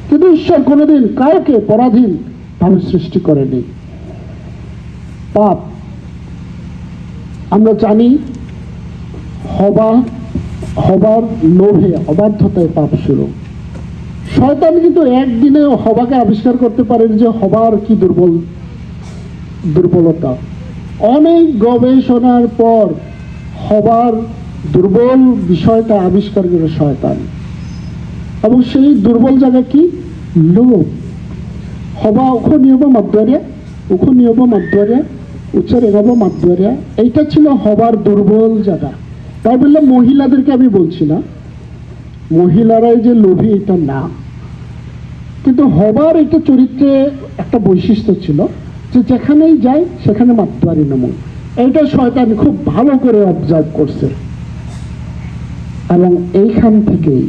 কিন্তু ঈশ্বর কোনোদিন কাউকে পরাধীন ভাবে সৃষ্টি করেনি। পাপ আমরা জানি, হবার লোভে, অবাধ্যতায় পাপ শুরু। শয়তান কিন্তু একদিনে হবাকে আবিষ্কার করতে পারেন যে হবার কি দুর্বলতা। অনেক গবেষণার পর হবার দুর্বল বিষয়টা আবিষ্কার করে শয়তান, এবং সেই দুর্বল জায়গা কি? লোভ। হবা উখনিয়ব মাদ্দারিয়া, উখনিয়ব মাদ্দারিয়া, উচ্চারেগাব মাদ্দারিয়া, এইটা ছিল হবার দুর্বল জায়গা। তাই বললাম মহিলাদেরকে আমি বলছি না, মহিলারাই যে লোভী এটা না, কিন্তু হবার একটা চরিত্রে একটা বৈশিষ্ট্য ছিল যে যেখানেই যায় সেখানে মাতবারি নামক। এইটা শয়তান খুব ভালো করে অবজার্ভ করছে, এবং এইখান থেকেই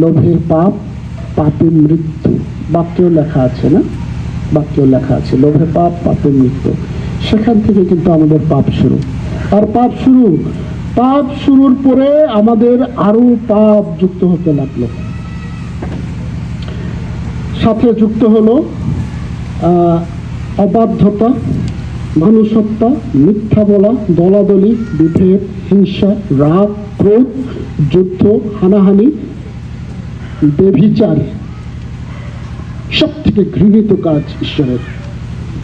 লোভের পাপ, পাপে মৃত্যু, বাক্যেও লেখা আছে না? বাক্যেও লেখা আছে লোভের পাপ, পাপে মৃত্যু। সেখান থেকে কিন্তু আমাদের পাপ শুরু। আর পাপ শুরুর পরে আমাদের আরো পাপ যুক্ত হতে লাগলো। সাথে যুক্ত হলো অবাধ্যতা, মানুষ হত্যা, মিথ্যা বলা, দলাদলি, বিভেদ, হিংসা, রাগ, ক্রোধ, যুদ্ধ, হানাহানি, ব্যভিচার, সব থেকে ঘৃণিত কাজ ঈশ্বরের।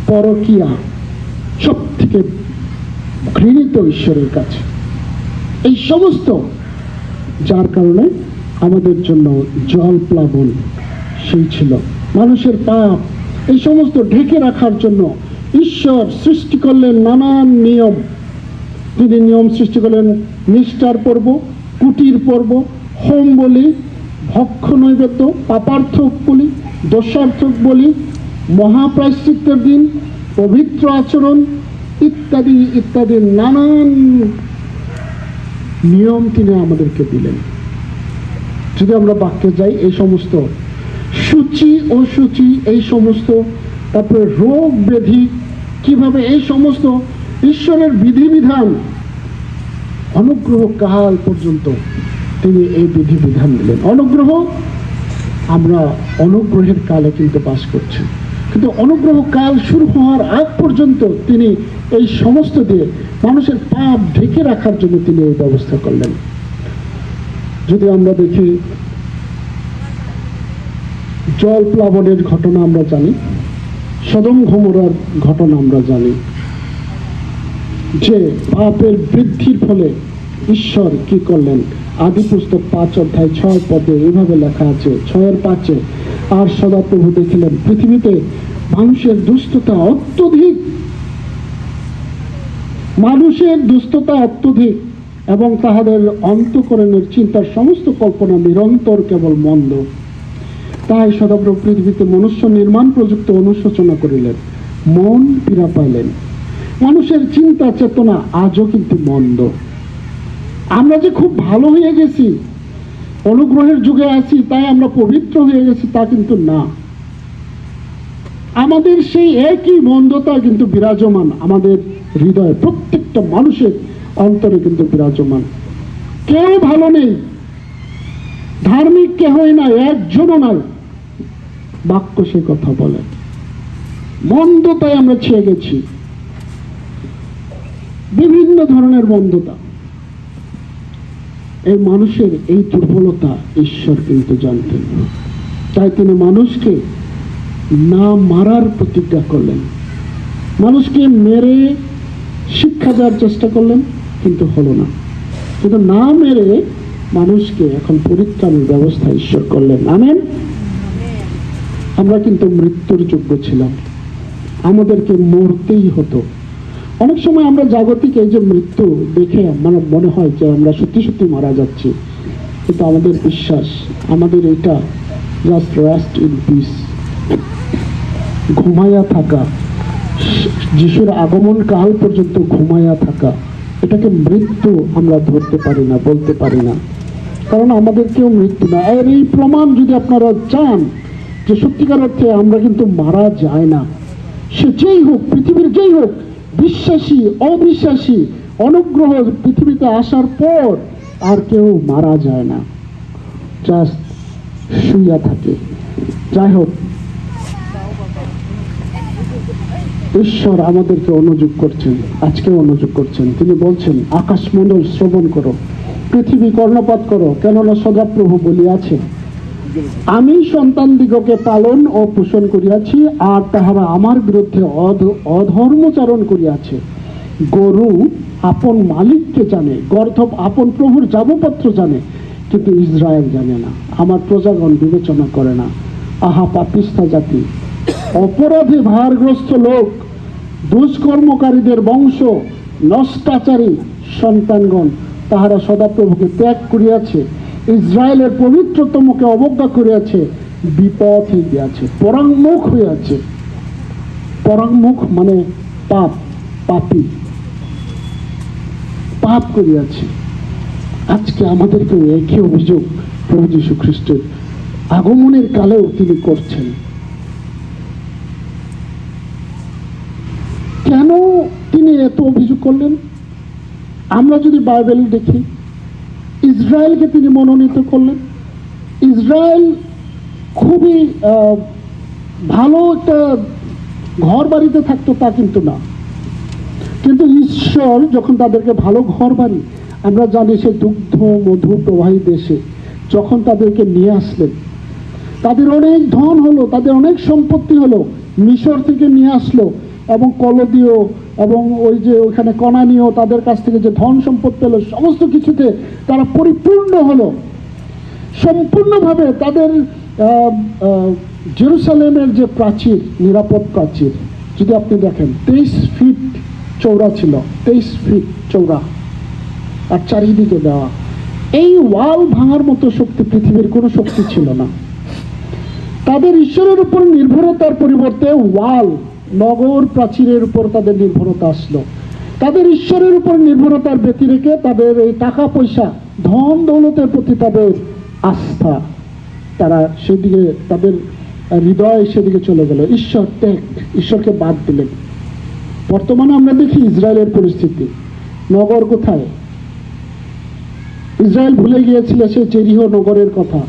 পরকীয়া সব থেকে ঘৃণিত ঈশ্বরের কাছে। এই সমস্ত যার কারণে আমাদের জন্য জল প্লাবন সেই ছিল মানুষের পাপ। এই সমস্ত ঢেকে রাখার জন্য ঈশ্বর সৃষ্টি করলেন নানান নিয়ম। তিনি নিয়ম সৃষ্টি করলেন নিষ্ঠার পর্ব, কুটির পর্ব, হোম বলি, ভক্ষ নৈবেদ্য, পাপার্থক বলি, দোষার্থক বলি, মহাপ্রায়শ্চিত্তের দিন, পবিত্র আচরণ ইত্যাদি ইত্যাদি নানান নিয়ম তিনি আমাদেরকে দিলেন। যদি আমরা বাক্যে যাই, এই সমস্ত সূচি অসুচি, এই সমস্ত, তারপরে রোগ ব্যাধি, কিভাবে এই সমস্ত ঈশ্বরের বিধিবিধান অনুগ্রহ কাল পর্যন্ত তিনি এই বিধিবিধান দিলেন। অনুগ্রহ, আমরা অনুগ্রহের কালে কিন্তু বাস করছি, কিন্তু অনুগ্রহ কাল শুরু হওয়ার আগ পর্যন্ত তিনি এই সমস্ত দিয়ে মানুষের পাপ ঢেকে রাখার জন্য তিনি এই ব্যবস্থা করলেন। যদি আমরা দেখি জল প্লাবনের ঘটনা আমরা জানি, সদম গমোরার ঘটনা আমরা জানি, যে পাপের বৃদ্ধির ফলে ঈশ্বর কি করলেন। আদি পুস্তক 5 অধ্যায় 6 পদে এইভাবে লেখা আছে, 6:5, আর সদাপ্রভু দেখিলেন পৃথিবীতে মানুষের দুষ্টতা অত্যধিক, এবং তাহাদের অন্তঃকরণের চিন্তার সমস্ত কল্পনা নিরন্তর কেবল মন্দ। তাই সদাপ্রভু পৃথিবীতে মনুষ্য নির্মাণ প্রযুক্তি অনুশোচনা করিলেন, মন পীড়া পাইলেন। মানুষের চিন্তা চেতনা আজও কিন্তু মন্দ। আমরা যে খুব ভালো হয়ে গেছি, অনুগ্রহের যুগে আছি, তাই আমরা পবিত্র হয়ে গেছি, তা কিন্তু না। আমাদের সেই একই মন্দতা কিন্তু বিরাজমান আমাদের হৃদয়ে, প্রত্যেকটা মানুষের অন্তরে কিন্তু বিরাজমান। কেউ ভালো নেই, ধার্মিক কেহই নাই, একজনও নাই। বাক্য সে কথা বলে, মন্দতায় আমরা ছেয়ে গেছি, বিভিন্ন ধরনের মন্দতা। এই মানুষের এই দুর্বলতা ঈশ্বর কিন্তু জানতেন, তাই তিনি মানুষকে না মারার প্রতিজ্ঞা করলেন। মানুষকে মেরে শিক্ষা দেওয়ার চেষ্টা করলেন, কিন্তু হলো না। কিন্তু না মেরে মানুষকে এখন পরিত্রাণের ব্যবস্থা ঈশ্বর করলেন। আমেন। আমরা কিন্তু মৃত্যুর যোগ্য ছিলাম, আমাদেরকে মরতেই হতো। অনেক সময় আমরা জাগতিক এই যে মৃত্যু দেখে মানে মনে হয় যে আমরা সত্যি সত্যি মারা যাচ্ছি, কিন্তু আমাদের বিশ্বাস, আমাদের এটা জাস্ট রেস্ট ইন পিস, ঘুমাইয়া থাকা, যিশুর আগমন কাল পর্যন্ত ঘুমাইয়া থাকা, এটাকে মৃত্যু আমরা ধরতে পারি না, বলতে পারি না, কারণ আমাদের কেউ মৃত্যু না। আর এই প্রমাণ যদি আপনারা চান যে সত্যিকার অর্থে আমরা কিন্তু মারা যায় না, সে যেই হোক, পৃথিবীর যেই হোক, বিশ্বাসী অবিশ্বাসী, অনুগ্রহ পৃথিবীতে আসার পর আর কেউ মারা যায় না, জাস্ট শুইয়া থাকে। যাই হোক, ঈশ্বর আমাদেরকে অনুযোগ করছেন, আজকে অনুযোগ করছেন। তিনি বলছেন, আকাশমণ্ডল শ্রবণ করো, পৃথিবী কর্ণপাত করো, কেননা সদাপ্রভু বলিয়াছে, আমি সন্তানদিগকে পালন ও পোষণ করিয়াছি, আর তাহারা আমার বিরুদ্ধে অধর্মচারণ করিয়াছে। গরু আপন মালিককে জানে, গর্ধব আপন প্রভুর যাবপত্র জানে, কিন্তু ইসরায়েল জানে না, আমার প্রজাগণ বিবেচনা করে না। আহা পাপিষ্ঠা জাতি, অপরাধে ভারগ্রস্ত লোক, দুষ্কর্মকারীদের বংশ, নষ্টাচারী সন্তানগণ, তাহারা সদাপ্রভুকে ত্যাগ করিয়াছে, ইসরায়েলের পবিত্রতমকে অবজ্ঞা করিয়াছে, বিপথে গিয়াছে, পরাঙ্গমুখ হইয়াছে। পরাঙ্গমুখ মানে পাপ, পাপী, পাপ করিয়াছে। আজকে আমাদেরকে একই অভিযোগ প্রভু যীশু খ্রিস্টের আগমনের কালেও তিনি করছেন। কেন তিনি এত অভিযোগ করলেন? আমরা যদি বাইবেল দেখি, ইসরায়েলকে তিনি মনোনীত করলেন। ইসরায়েল খুবই ভালো একটা ঘর বাড়িতে থাকতো তা কিন্তু না, কিন্তু ঈশ্বর যখন তাদেরকে ভালো ঘর বাড়ি, আমরা জানি সে দুগ্ধ মধু প্রবাহী দেশে যখন তাদেরকে নিয়ে আসলেন, তাদের অনেক ধন হলো, তাদের অনেক সম্পত্তি হলো, মিশর থেকে নিয়ে আসলো, এবং কলদীয় এবং ওই যে ওখানে কনানীয় তাদের কাছ থেকে যে ধন সম্পদ পেল, সমস্ত কিছুতে তারা পরিপূর্ণ হলো সম্পূর্ণভাবে। তাদের জেরুসালেমের যে প্রাচীর, নিরাপদ প্রাচীর, যদি আপনি দেখেন 23 ফিট চৌড়া ছিল, 23 ফিট চৌড়া, আর চারিদিকে দেওয়া। এই ওয়াল ভাঙার মতো শক্তি পৃথিবীর কোনো শক্তি ছিল না। তাদের ঈশ্বরের উপর নির্ভরতার পরিবর্তে ওয়াল, নগর প্রাচীরের উপর তাদের নির্ভরতা আসলো। তাদের ঈশ্বরের উপর নির্ভরতার ব্যতি রেখে তাদের এই টাকা পয়সা, ধন দৌলতের প্রতি তাদের আস্থা, তারা সেদিকে, তাদের হৃদয় সেদিকে চলে গেল। ঈশ্বর ত্যাগ, ঈশ্বরকে বাদ দিলেন। বর্তমানে আমরা দেখি ইসরায়েলের পরিস্থিতি। নগর কোথায়? ইসরায়েল ভুলে গিয়েছিল সে জেরিহো নগরের কথা।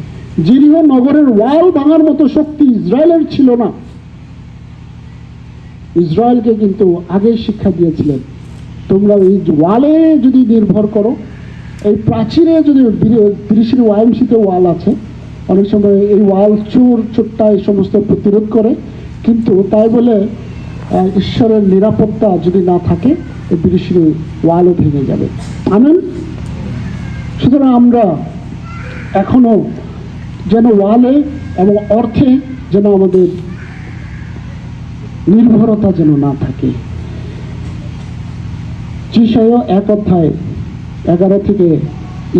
জেরিহো নগরের ওয়াল ভাঙার মতো শক্তি ইসরায়েলের ছিল না। ইসরায়েলকে কিন্তু আগেই শিক্ষা দিয়েছিলেন, তোমরা এই ওয়ালে যদি নির্ভর করো, এই প্রাচীরে যদি 30 ওয়াইএমসিতে ওয়াল আছে, অনেক সময় এই ওয়াল চোর চোট্টা এই সমস্ত প্রতিরোধ করে, কিন্তু তাই বলে ঈশ্বরের নিরাপত্তা যদি না থাকে, এই 30 ওয়ালও ভেঙে যাবে। আমেন। সুতরাং আমরা এখনো যেন ওয়ালে এবং অর্থে যেন আমাদের নির্ভরতা যেন না থাকে। যিশায়া 1:11 থেকে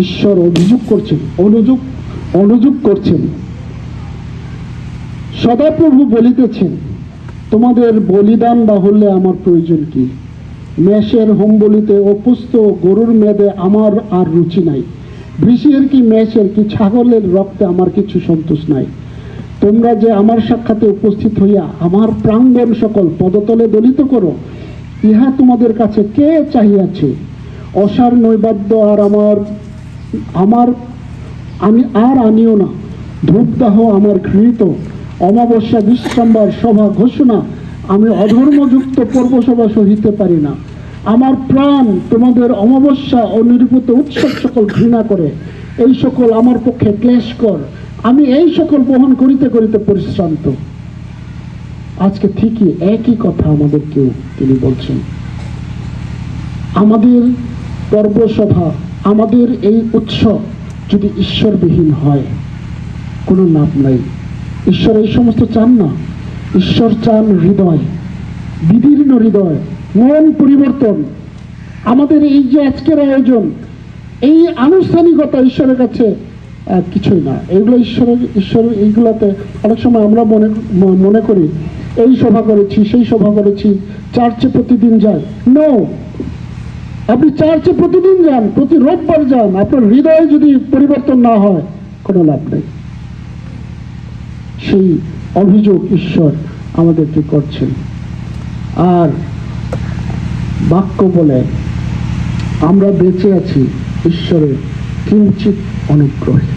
ঈশ্বর অভিযোগ করছেন, অনুযোগ করছেন। সদাপ্রভু বলিতেছেন, তোমাদের বলিদান বাহুল্যে আমার প্রয়োজন কি? মেষের হোম বলিতে অপুস্ত গরুর মেদে আমার আর রুচি নাই। বৃষের কি মেষের কি ছাগলের রক্তে আমার কিছু সন্তোষ নাই। তোমরা যে আমার সাক্ষাতে উপস্থিত হইয়া আমার প্রাঙ্গণ সকল পদতলে দলিত করো, ইহা তোমাদের কাছে কে চাহিয়াছে? অসার নৈবাদ্য আর আমি আর আনিও না। ধূপদাহ আমার ঘৃণিত, অমাবস্যা বিশ্রামবার সভা ঘোষণা আমি অধর্মযুক্ত পর্বসভা সহিতে পারি না। আমার প্রাণ তোমাদের অমাবস্যা ও নির্গত উৎসব সকল ঘৃণা করে। এই সকল আমার পক্ষে ক্লেশকর, আমি এই সকল বহন করিতে করিতে পরিশ্রান্ত। আজকে ঠিকই একই কথা আমাদেরকেও তিনি বলছেন। আমাদের পর্বসভা, আমাদের এই উৎসব যদি ঈশ্বরবিহীন হয়, কোনো লাভ নাই। ঈশ্বর এই সমস্ত চান না। ঈশ্বর চান হৃদয়, বিদীর্ণ হৃদয়, মন পরিবর্তন। আমাদের এই যে আজকের আয়োজন, এই আনুষ্ঠানিকতা ঈশ্বরের কাছে কিছুই না। এগুলো ঈশ্বর এইগুলাতে অনেক সময় আমরা মনে করি এই সভা করেছি, সেই সভা করেছি, চার্চে প্রতিদিন যাই। নো, আপনি চার্চে প্রতিদিন যান, প্রতি রোববার যান, আপনার হৃদয় যদি পরিবর্তন না হয়, কোনো লাভ নেই। সেই অভিযোগ ঈশ্বর আমাদেরকে করছেন। আর বাক্য বলে আমরা বেঁচে আছি ঈশ্বরের কিঞ্চিত অনুগ্রহে।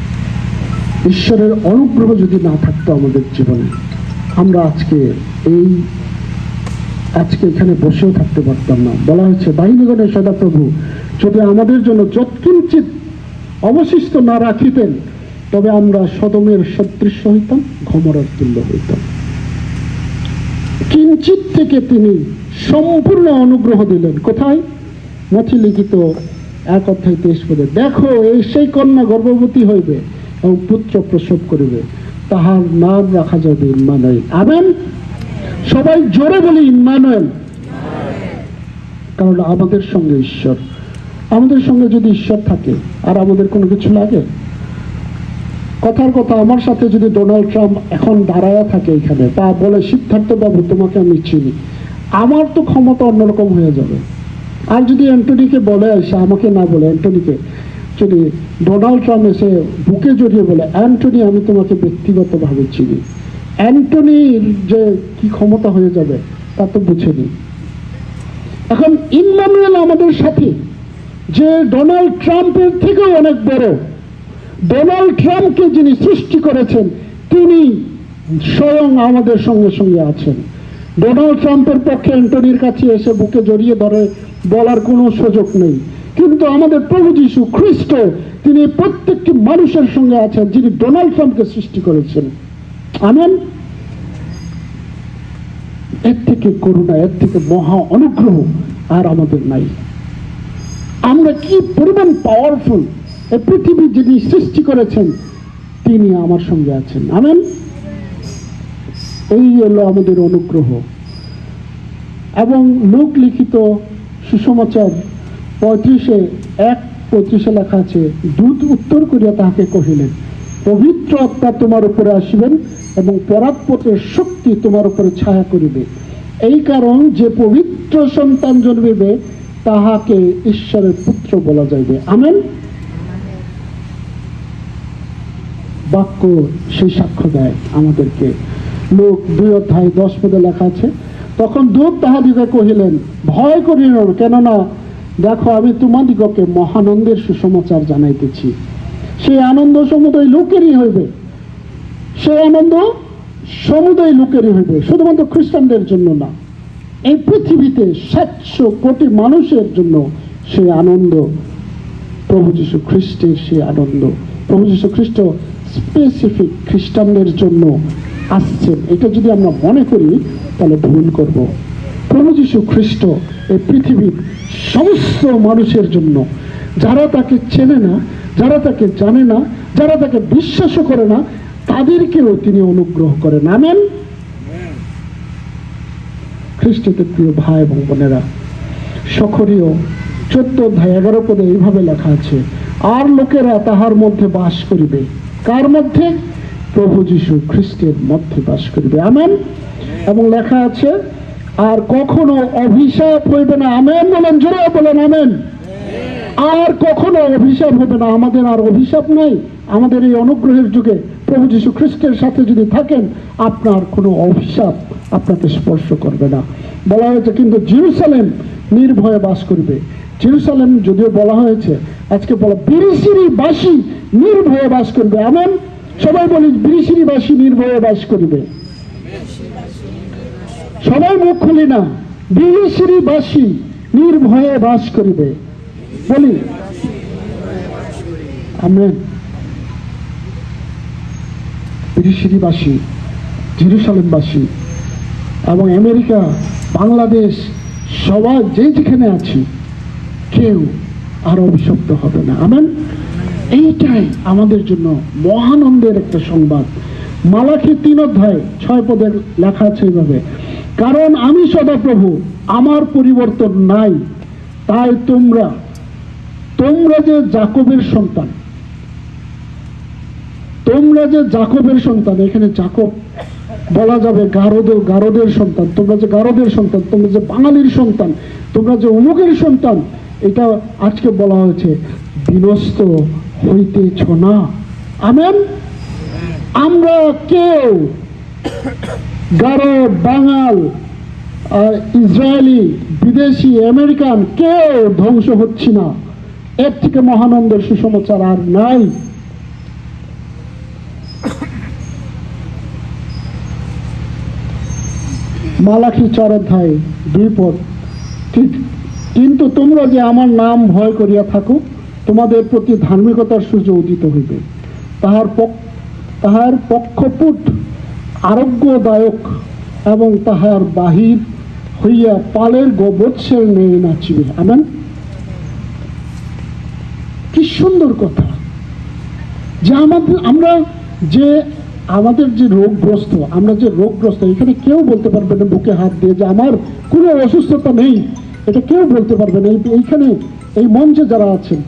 ঈশ্বরের অনুগ্রহ যদি না থাকতো আমাদের জীবনে, আমরা আজকে এখানে বসেও থাকতে পারতাম না। বলা হয়েছে, বাহিনীগণের সদাপ্রভু যদি আমাদের জন্য যৎকিঞ্চিত অবশিষ্ট না রাখিতেন, তবে আমরা সদমের সদৃশ্য হইতাম, গমরার তুল্য হইতাম। কিঞ্চিত থেকে তিনি সম্পূর্ণ অনুগ্রহ দিলেন। কোথায়? মথি লিখিত 1:23 দেখো, এই সেই কন্যা গর্ভবতী হইবে এবং পুত্র প্রসব করিবে, তাহার নাম রাখা যাবে ইম্মানুয়েল। আমেন। সবাই জোরে বলি ইম্মানুয়েল। কারণ আমাদের সঙ্গে ঈশ্বর। আমাদের সঙ্গে যদি ঈশ্বর থাকে, আর আমাদের কোনো কিছু লাগে? কথার কথা, আমার সাথে যদি ডোনাল্ড ট্রাম্প এখন দাঁড়ায়া থাকে এখানে, তা বলে, সিদ্ধার্থ বাবু তোমাকে আমি চিনি, আমার তো ক্ষমতা অন্যরকম হয়ে যাবে। আর যদি অ্যান্টনিকে বলে আসে, আমাকে না বলে অ্যান্টনিকে, যদি ডোনাল্ড ট্রাম্প এসে বুকে জড়িয়ে বলে, অ্যান্টনি আমি তোমাকে ব্যক্তিগতভাবে চিনি, অ্যান্টনির যে কি ক্ষমতা হয়ে যাবে তা তো বুঝেনি। এখন ইম্মানুয়েল আমাদের সাথে, যে ডোনাল্ড ট্রাম্পের থেকেও অনেক বড়, ডোনাল্ড ট্রাম্পকে যিনি সৃষ্টি করেছেন তিনি স্বয়ং আমাদের সঙ্গে সঙ্গে আছেন। ডোনাল্ড ট্রাম্পের পক্ষে অ্যান্টনির কাছে এসে বুকে জড়িয়ে ধরে বলার কোনো সুযোগ নেই, কিন্তু আমাদের প্রভু যীশু খ্রিস্ট তিনি প্রত্যেকটি মানুষের সঙ্গে আছেন যিনি ডোনাল্ড ট্রাম্পকে সৃষ্টি করেছেন। আমেন। এর থেকে করুণা, এর থেকে মহা অনুগ্রহ আর আমাদের নাই। আমরা কি পরিমাণ পাওয়ারফুল, এই পৃথিবী যিনি সৃষ্টি করেছেন তিনি আমার সঙ্গে আছেন। আমেন। এই হলো আমাদের অনুগ্রহ। এবং লোক লিখিত সুসমাচার 35:1-35 লেখা আছে, দূত উত্তর করিয়া তাহাকে কহিলেন, পবিত্র আত্মা তোমার উপরে আসিবেন এবং পরাৎপরের শক্তি তোমার উপরে ছায়া করিবে। এই কারণ যে পবিত্র সন্তান জন্মিবে তাহাকে ঈশ্বরের পুত্র বলা যাইবে। আমেন। বাক্য সেই সাক্ষ্য দেয় আমাদেরকে। লোক 2:10 লেখা আছে, তখন দূত তাহাদিগকে কহিলেন, ভয় করিও না, কেননা দেখো আমি তোমাদিগকে মহানন্দের সুসমাচার জানাইতেছি। সেই আনন্দ সমুদয় লোকেরই হইবে, সেই আনন্দ সমুদয় লোকেরই হইবে, শুধুমাত্র খ্রিস্টানদের জন্য না। এই পৃথিবীতে 700 কোটি মানুষের জন্য সেই আনন্দ, প্রভু যীশু খ্রিস্টের সেই আনন্দ। প্রভু যীশু খ্রিস্ট স্পেসিফিক খ্রিস্টানদের জন্য আসছেন, এটা যদি আমরা মনে করি তাহলে ভুল করব। প্রভু যীশু খ্রিস্ট এই পৃথিবীর সমস্ত মানুষের জন্য, যারা তাকে চেনে না, যারা তাকে জানে না, যারা তাকে বিশ্বাসও করে না, তাদেরকেও তিনি অনুগ্রহ করেন। আমেন। খ্রিস্টতে প্রিয় ভাই এবং বোনেরা, সখরীয় 14:11 এইভাবে লেখা আছে, আর লোকেরা তাহার মধ্যে বাস করিবে। কার মধ্যে? প্রভু যীশু খ্রিস্টের মধ্যে বাস করিবে। আমেন। এবং লেখা আছে, আর কখনো অভিশাপ হইবে না। আমেন বলেন, জোরে বলেন আমেন। আর কখনো অভিশাপ হবে না। আমাদের আর অভিশাপ নাই। আমাদের এই অনুগ্রহের যুগে প্রভু যীশু খ্রিস্টের সাথে যদি থাকেন, আপনার কোনো অভিশাপ আপনাকে স্পর্শ করবে না। বলা হয়েছে কিন্তু জেরুজালেম নির্ভয়ে বাস করবে। জেরুজালেম যদিও বলা হয়েছে, আজকে বলা বিরিশিরিবাসী নির্ভয়ে বাস করবে। আমেন। সবাই বলি, বিরিশিরিবাসী নির্ভয়ে বাস করবে। সবাই মুখ খুলি না, বিরিশিরিবাসী নির্ভয়ে বাস করিবে বলি। আমেন। বিরিশিরিবাসী, জেরুজালেমবাসী এবং আমেরিকা, বাংলাদেশ, সবাই যে যেখানে আছি, কেউ আর অভিশপ্ত হবে না। আমেন। এইটাই আমাদের জন্য মহানন্দের একটা সংবাদ। মালাখি 3:6 লেখা আছে এইভাবে, কারণ আমি সদাপ্রভু, আমার পরিবর্তন নাই, তাই তোমরা যে জাকবের সন্তান, তোমরা যে জাকবের সন্তান, এখানে জাকব বলা যাবে গারদের সন্তান, তোমরা যে গারদের সন্তান, তোমরা যে বাঙালির সন্তান, তোমরা যে অমুকের সন্তান, এটা আজকে বলা হয়েছে, বিনষ্ট হইতেছ না। আমেন। আমরা কেউ গারো, বাঙাল, ইসরায়েলি, বিদেশি, আমেরিকান, কেউ ধ্বংস হচ্ছি না। এর থেকে মহানন্দের সুসমাচার আর নাই। মালাখি 4:2 ঠিক, কিন্তু তোমরা যে আমার নাম ভয় করিয়া থাকো, তোমাদের প্রতি ধার্মিকতার সূর্য উদিত হইবে, তাহার পক্ষপুট আরোগ্যদায়ক এবং তাহার বাহির হইয়া পালের গোবৎসের নেই নাচিবে। আমেন। কি সুন্দর কথা যে আমাদের যে রোগগ্রস্ত, আমরা যে রোগগ্রস্ত, এখানে কেউ বলতে পারবে না বুকে হাত দিয়ে যে আমার কোনো অসুস্থতা নেই, এটা কেউ বলতে পারবে না এইখানে এই মঞ্চে যারা আছেন।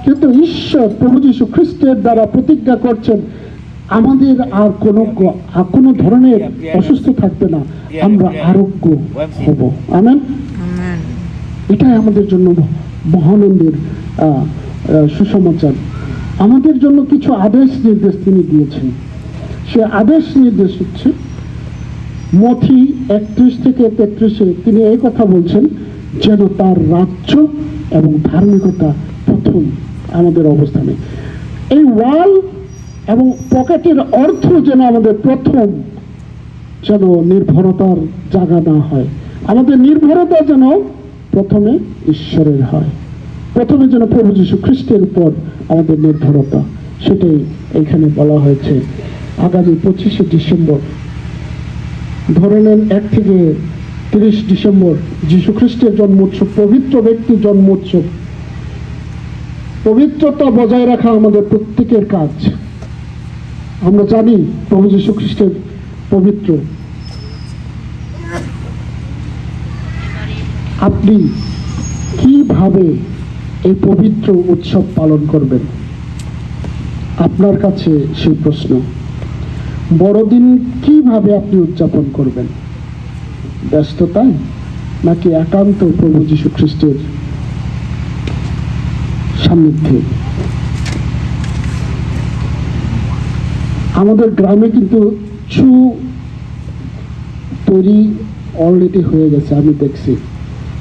কিন্তু ঈশ্বর প্রভু যীশু খ্রিস্টের দ্বারা প্রতিজ্ঞা করছেন, আমাদের আর কোনো ধরনের অসুস্থ থাকবে না, আমরা আরোগ্য হব। আমেন। এটাই আমাদের জন্য মহানন্দের সুসমাচার, আমাদের জন্য কিছু আদেশ নির্দেশ তিনি দিয়েছেন। সে আদেশ নির্দেশ হচ্ছে মথি 31 থেকে 33-এ তিনি এই কথা বলছেন, যেন তার রাজ্য এবং ধার্মিকতা প্রথম আমাদের অবস্থানে। এই ওয়াল এবং পকেটের অর্থ যেন আমাদের প্রথম যেন নির্ভরতার জায়গা না হয়। আমাদের নির্ভরতা যেন প্রথমে ঈশ্বরের হয়, প্রথমে যেন প্রভু যীশু খ্রিস্টের উপর আমাদের নির্ভরতা, সেটাই এখানে বলা হয়েছে। আগামী 25শে ডিসেম্বর, ধরে নেন 1 থেকে 30 ডিসেম্বর যীশু খ্রিস্টের জন্ম উৎসব, পবিত্র ব্যক্তির জন্ম উৎসব। পবিত্রতা বজায় রাখা আমাদের প্রত্যেকের কাজ। আমরা জানি প্রভু যীশু খ্রিস্টের পবিত্র। আপনি কিভাবে এই পবিত্র উৎসব পালন করবেন? আপনার কাছে সেই প্রশ্ন। বড়দিন কিভাবে আপনি উদযাপন করবেন? ব্যস্ততায় নাকি একান্ত প্রভু যীশু খ্রিস্টের সান্নিধ্যে? আমাদের গ্রামে কিন্তু ছু তৈরি অলরেডি হয়ে গেছে, আমি দেখছি।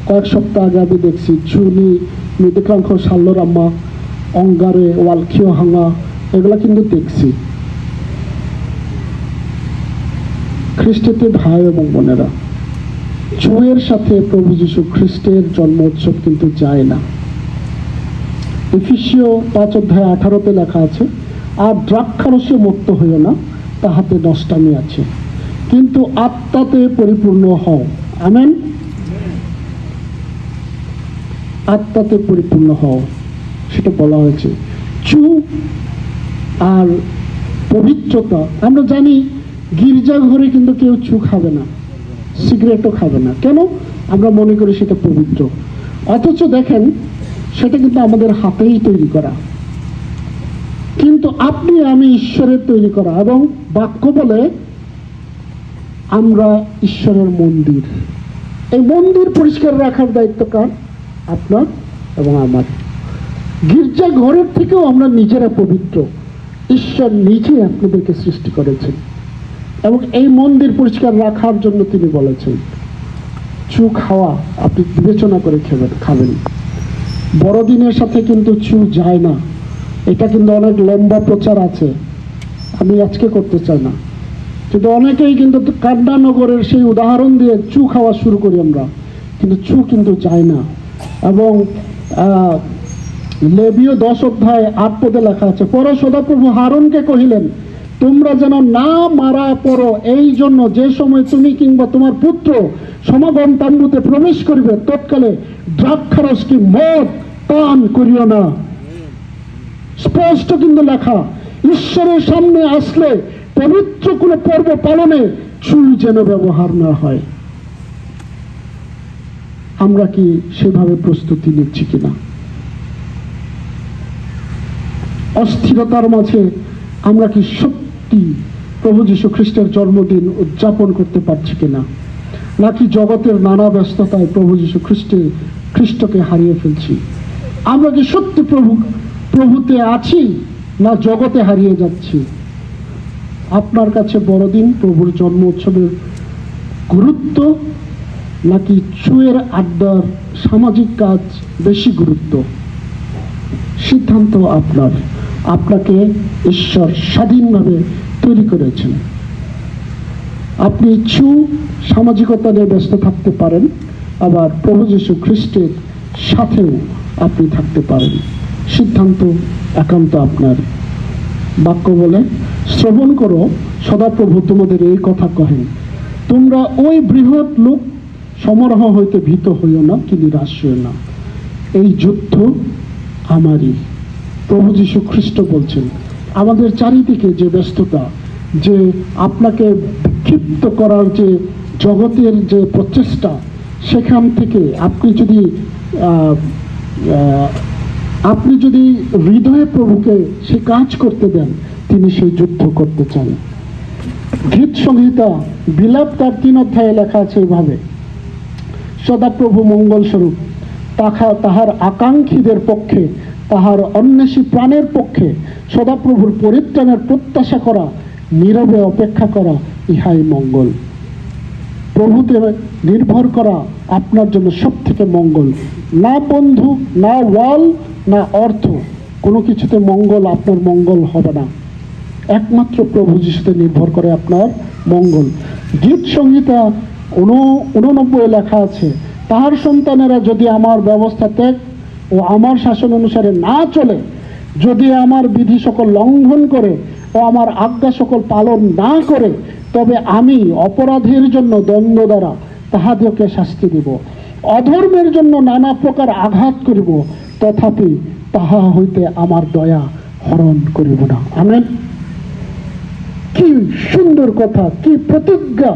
কয়েক সপ্তাহ আগে আমি দেখছি ছুনি মৃদকাঙ্ক সাল্লরাম্মা অঙ্গারে ওয়ালখিও হাঙ্গা, এগুলা কিন্তু দেখছি। খ্রিস্টতে ভাই এবং বোনেরা, ছুঁয়ের সাথে প্রভু যীশু খ্রিস্টের জন্ম উৎসব কিন্তু যায় না। এফেসীয় 5:18 লেখা আছে, আর দ্রাক্ষারসে মত্ত হইও না, তাহাতে নষ্টামি আছে, কিন্তু আত্মাতে পরিপূর্ণ হও। আমেন। আত্মাতে পরিপূর্ণ হও, সেটা বলা হয়েছে। চু আর পবিত্রতা, আমরা জানি গির্জা ঘরে কিন্তু কেউ চু খাবে না, সিগারেটও খাবে না। কেন? আমরা মনে করি সেটা পবিত্র। অথচ দেখেন সেটা কিন্তু আমাদের হাতেই তৈরি করা, কিন্তু আপনি আমি ঈশ্বরের তৈরি করা। এবং বাক্য বলে আমরা ঈশ্বরের মন্দির। এই মন্দির পরিষ্কার রাখার দায়িত্ব কার? আপনার এবং আমার। গির্জা ঘরের থেকেও আমরা নিজেরা পবিত্র। ঈশ্বর নিজে আপনাদেরকে সৃষ্টি করেছেন এবং এই মন্দির পরিষ্কার রাখার জন্য তিনি বলেছেন। চু খাওয়া আপনি বিবেচনা করে খাবেন। বড়দিনের সাথে কিন্তু চু যায় না। এটা কিন্তু অনেক লম্বা প্রচার আছে, আমি আজকে করতে চাই না, কিন্তু অনেকেই কিন্তু কান্দানগরের সেই উদাহরণ দিয়ে চু খাওয়া শুরু করি আমরা, কিন্তু চু কিন্তু যায় না। এবং লেবীয় 10:8 লেখা আছে, পর সদাপ্রভু হারুনকে কহিলেন, তোমরা যেন না মারা পড়ো, এই জন্য যে সময় তুমি কিংবা তোমার পুত্র সমাগম তাম্বুতে প্রবেশ করিবে, তৎকালে দ্রাক্ষারস কি মদ পান করিও না। স্পষ্ট কিন্তু লেখা, ঈশ্বরের সামনে আসলে পবিত্র কোনো পর্ব পালনে চুল যেন ব্যবহার না হয়। আমরা কি সেভাবে প্রস্তুতি নিচ্ছি কিনা? অস্থিরতার মাঝে আমরা কি সত্যি প্রভু যীশু খ্রিস্টের জন্মদিন উদযাপন করতে পারছি কিনা? নাকি জগতের নানা ব্যস্ততায় প্রভু যীশু খ্রিস্টকে হারিয়ে ফেলছি? আমরা কি সত্যি প্রভুতে আছি না জগতে হারিয়ে যাচ্ছি? আপনার কাছে বড়দিন প্রভুর জন্ম উৎসবের গুরুত্ব নাকি চুয়ের আড্ডার সামাজিক কাজ বেশি গুরুত্ব? সিদ্ধান্ত আপনার। আপনাকে ঈশ্বর স্বাধীনভাবে তৈরি করেছেন। আপনি চু সামাজিকতা নিয়ে ব্যস্ত থাকতে পারেন, আবার প্রভু যীশু খ্রিস্টের সাথেও আপনি থাকতে পারেন। সিদ্ধান্ত একান্ত আপনার। বাক্য বলে, শ্রবণ করো, সদাপ্রভু তোমাদের এই কথা কহেন, তোমরা ওই বৃহৎ লোক সমারোহ হইতে ভীত হইও না, কি নিরাশ হইও না। এই যুদ্ধ আমারই। প্রভু যীশু খ্রিস্ট বলছেন, আমাদের চারিদিকে যে ব্যস্ততা, যে আপনাকে বিক্ষিপ্ত করার যে জগতের যে প্রচেষ্টা, সেখান থেকে আপনি যদি হৃদয়ে প্রভুকে সে কাজ করতে দেন, তিনি সেই যুদ্ধ করতে চান। গীত সংহিতা বিলাপ তার 3 অধ্যায়ে লেখা আছে এইভাবে, সদাপ্রভু মঙ্গল স্বরূপ তাহার আকাঙ্ক্ষীদের পক্ষে তাহার অন্বেষী প্রাণের পক্ষে সদাপ্রভুর পরিত্রাণের প্রত্যাশা করা, নীরবে অপেক্ষা করা, ইহাই মঙ্গল। প্রভুতে নির্ভর করা আপনার জন্য সব থেকে মঙ্গল। না বন্ধু, না ওয়াল, না অর্থ, কোনো কিছুতে মঙ্গল, আপনার মঙ্গল হবে না। একমাত্র প্রভু যিশুতে নির্ভর করে আপনার মঙ্গল। গীত সংহিতা 89 লেখা আছে, তাহার সন্তানেরা যদি আমার ব্যবস্থা ত্যাগ ও আমার শাসন অনুসারে না চলে, যদি আমার বিধি সকল লঙ্ঘন করে ও আমার আজ্ঞা সকল পালন না করে, তবে আমি অপরাধের জন্য দণ্ড দ্বারা তাহাদেরকে শাস্তি দিব, অধর্মের জন্য নানা প্রকার আঘাত করিব, তথাপি তাহা হইতে আমার দয়া হরণ করিব না। আমেন। কি সুন্দর কথা, কি প্রতিজ্ঞা!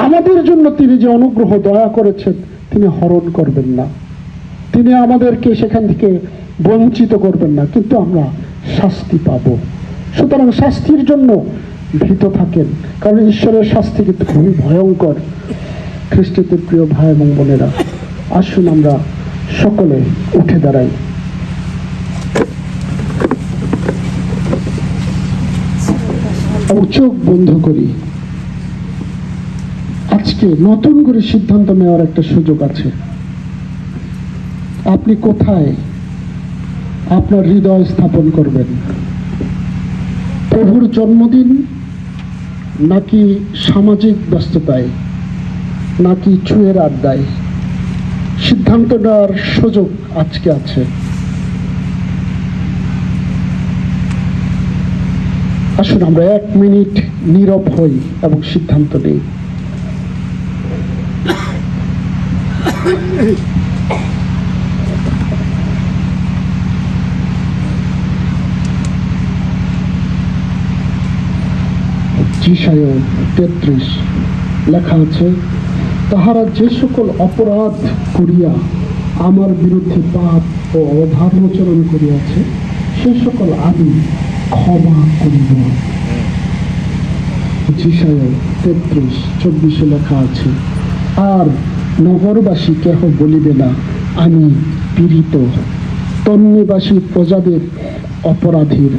আমাদের জন্য তিনি যে অনুগ্রহ দয়া করেছেন, তিনি হরণ করবেন না, তিনি আমাদেরকে সেখান থেকে বঞ্চিত করবেন না, কিন্তু আমরা শাস্তি পাব। সুতরাং শাস্তির জন্য ভীত থাকেন, কারণ ঈশ্বরের শাস্তি কিন্তু খুবই ভয়ঙ্কর। খ্রিস্টীয় প্রিয় ভাই এবং বোনেরা, আসুন আমরা সকলে উঠে দাঁড়াই। চোখ বন্ধ করি। আজকে নতুন করে সিদ্ধান্ত নেওয়ার একটা সুযোগ আছে। আপনি কোথায় আপনার হৃদয় স্থাপন করবেন? প্রভুর জন্মদিন, নাকি সামাজিক ব্যস্ততায়, নাকি ছুঁয়ের আড্ডায়? সিদ্ধান্ত নেওয়ার সুযোগ আজকে আছে। আসুন আমরা 1 মিনিট নীরব হই এবং সিদ্ধান্ত নিই। যিশায় 33 লেখা আছে, তাহারা যে সকল অপরাধ করিয়া আমার বিরুদ্ধে পাপ ও অধর্মাচরণ করিয়াছে, সে সকল আমি ক্ষমা করিব। যিশায় 33:24 লেখা আছে, আর নগরবাসী কেহ বলিবে না আমি পীড়িত, তন্নিবাসী প্রজাদের অপরাধীর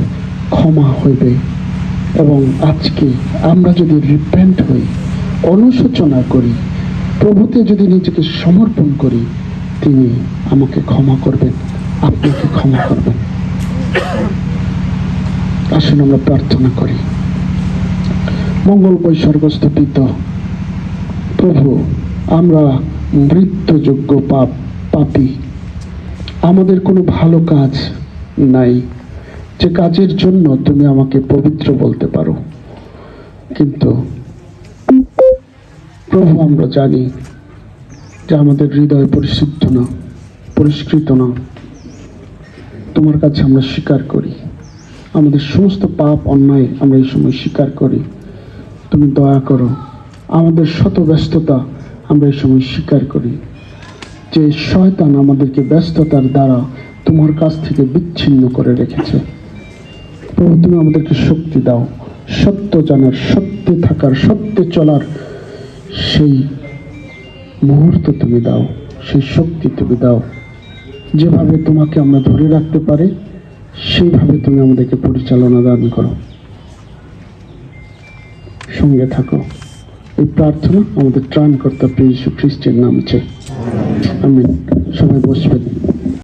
ক্ষমা হইবে। এবং আজকে আমরা যদি রিপেন্ট হই, অনুশোচনা করি, প্রভুতে যদি নিজেকে সমর্পণ করি, তিনি আমাকে ক্ষমা করবেন, আপনাকে ক্ষমা করবেন। আসুন আমরা প্রার্থনা করি। মঙ্গলময় স্বর্গস্থ পিতা, প্রভু, আমরা মৃত্যুযোগ্য পাপী। আমাদের কোনো ভালো কাজ নাই যে কাজের জন্য তুমি আমাকে পবিত্র বলতে পারো। কিন্তু প্রভু, আমরা জানি যে আমাদের হৃদয় পরিশুদ্ধ না, পরিষ্কৃত না। তোমার কাছে আমরা স্বীকার করি আমাদের সমস্ত পাপ অন্যায়, আমরা এই সময় স্বীকার করি। তুমি দয়া করো। আমাদের শত ব্যস্ততা আমরা এই সময় স্বীকার করি যে শয়তান আমাদেরকে ব্যস্ততার দ্বারা তোমার কাছ থেকে বিচ্ছিন্ন করে রেখেছে। প্রভু, তুমি আমাদেরকে শক্তি দাও, সত্য জানার, সত্যে থাকার, সত্যে চলার সেই মুহূর্ত তুমি দাও, সেই শক্তি তুমি দাও। যেভাবে তোমাকে আমরা ধরে রাখতে পারি, সেইভাবে তুমি আমাদেরকে পরিচালনা দান করো। সঙ্গে থাকো। এই প্রার্থনা আমাদের ত্রাণকর্তা প্রিয় যীশু খ্রিস্টের নামে চাই। আমিন। সবাই বসবেন।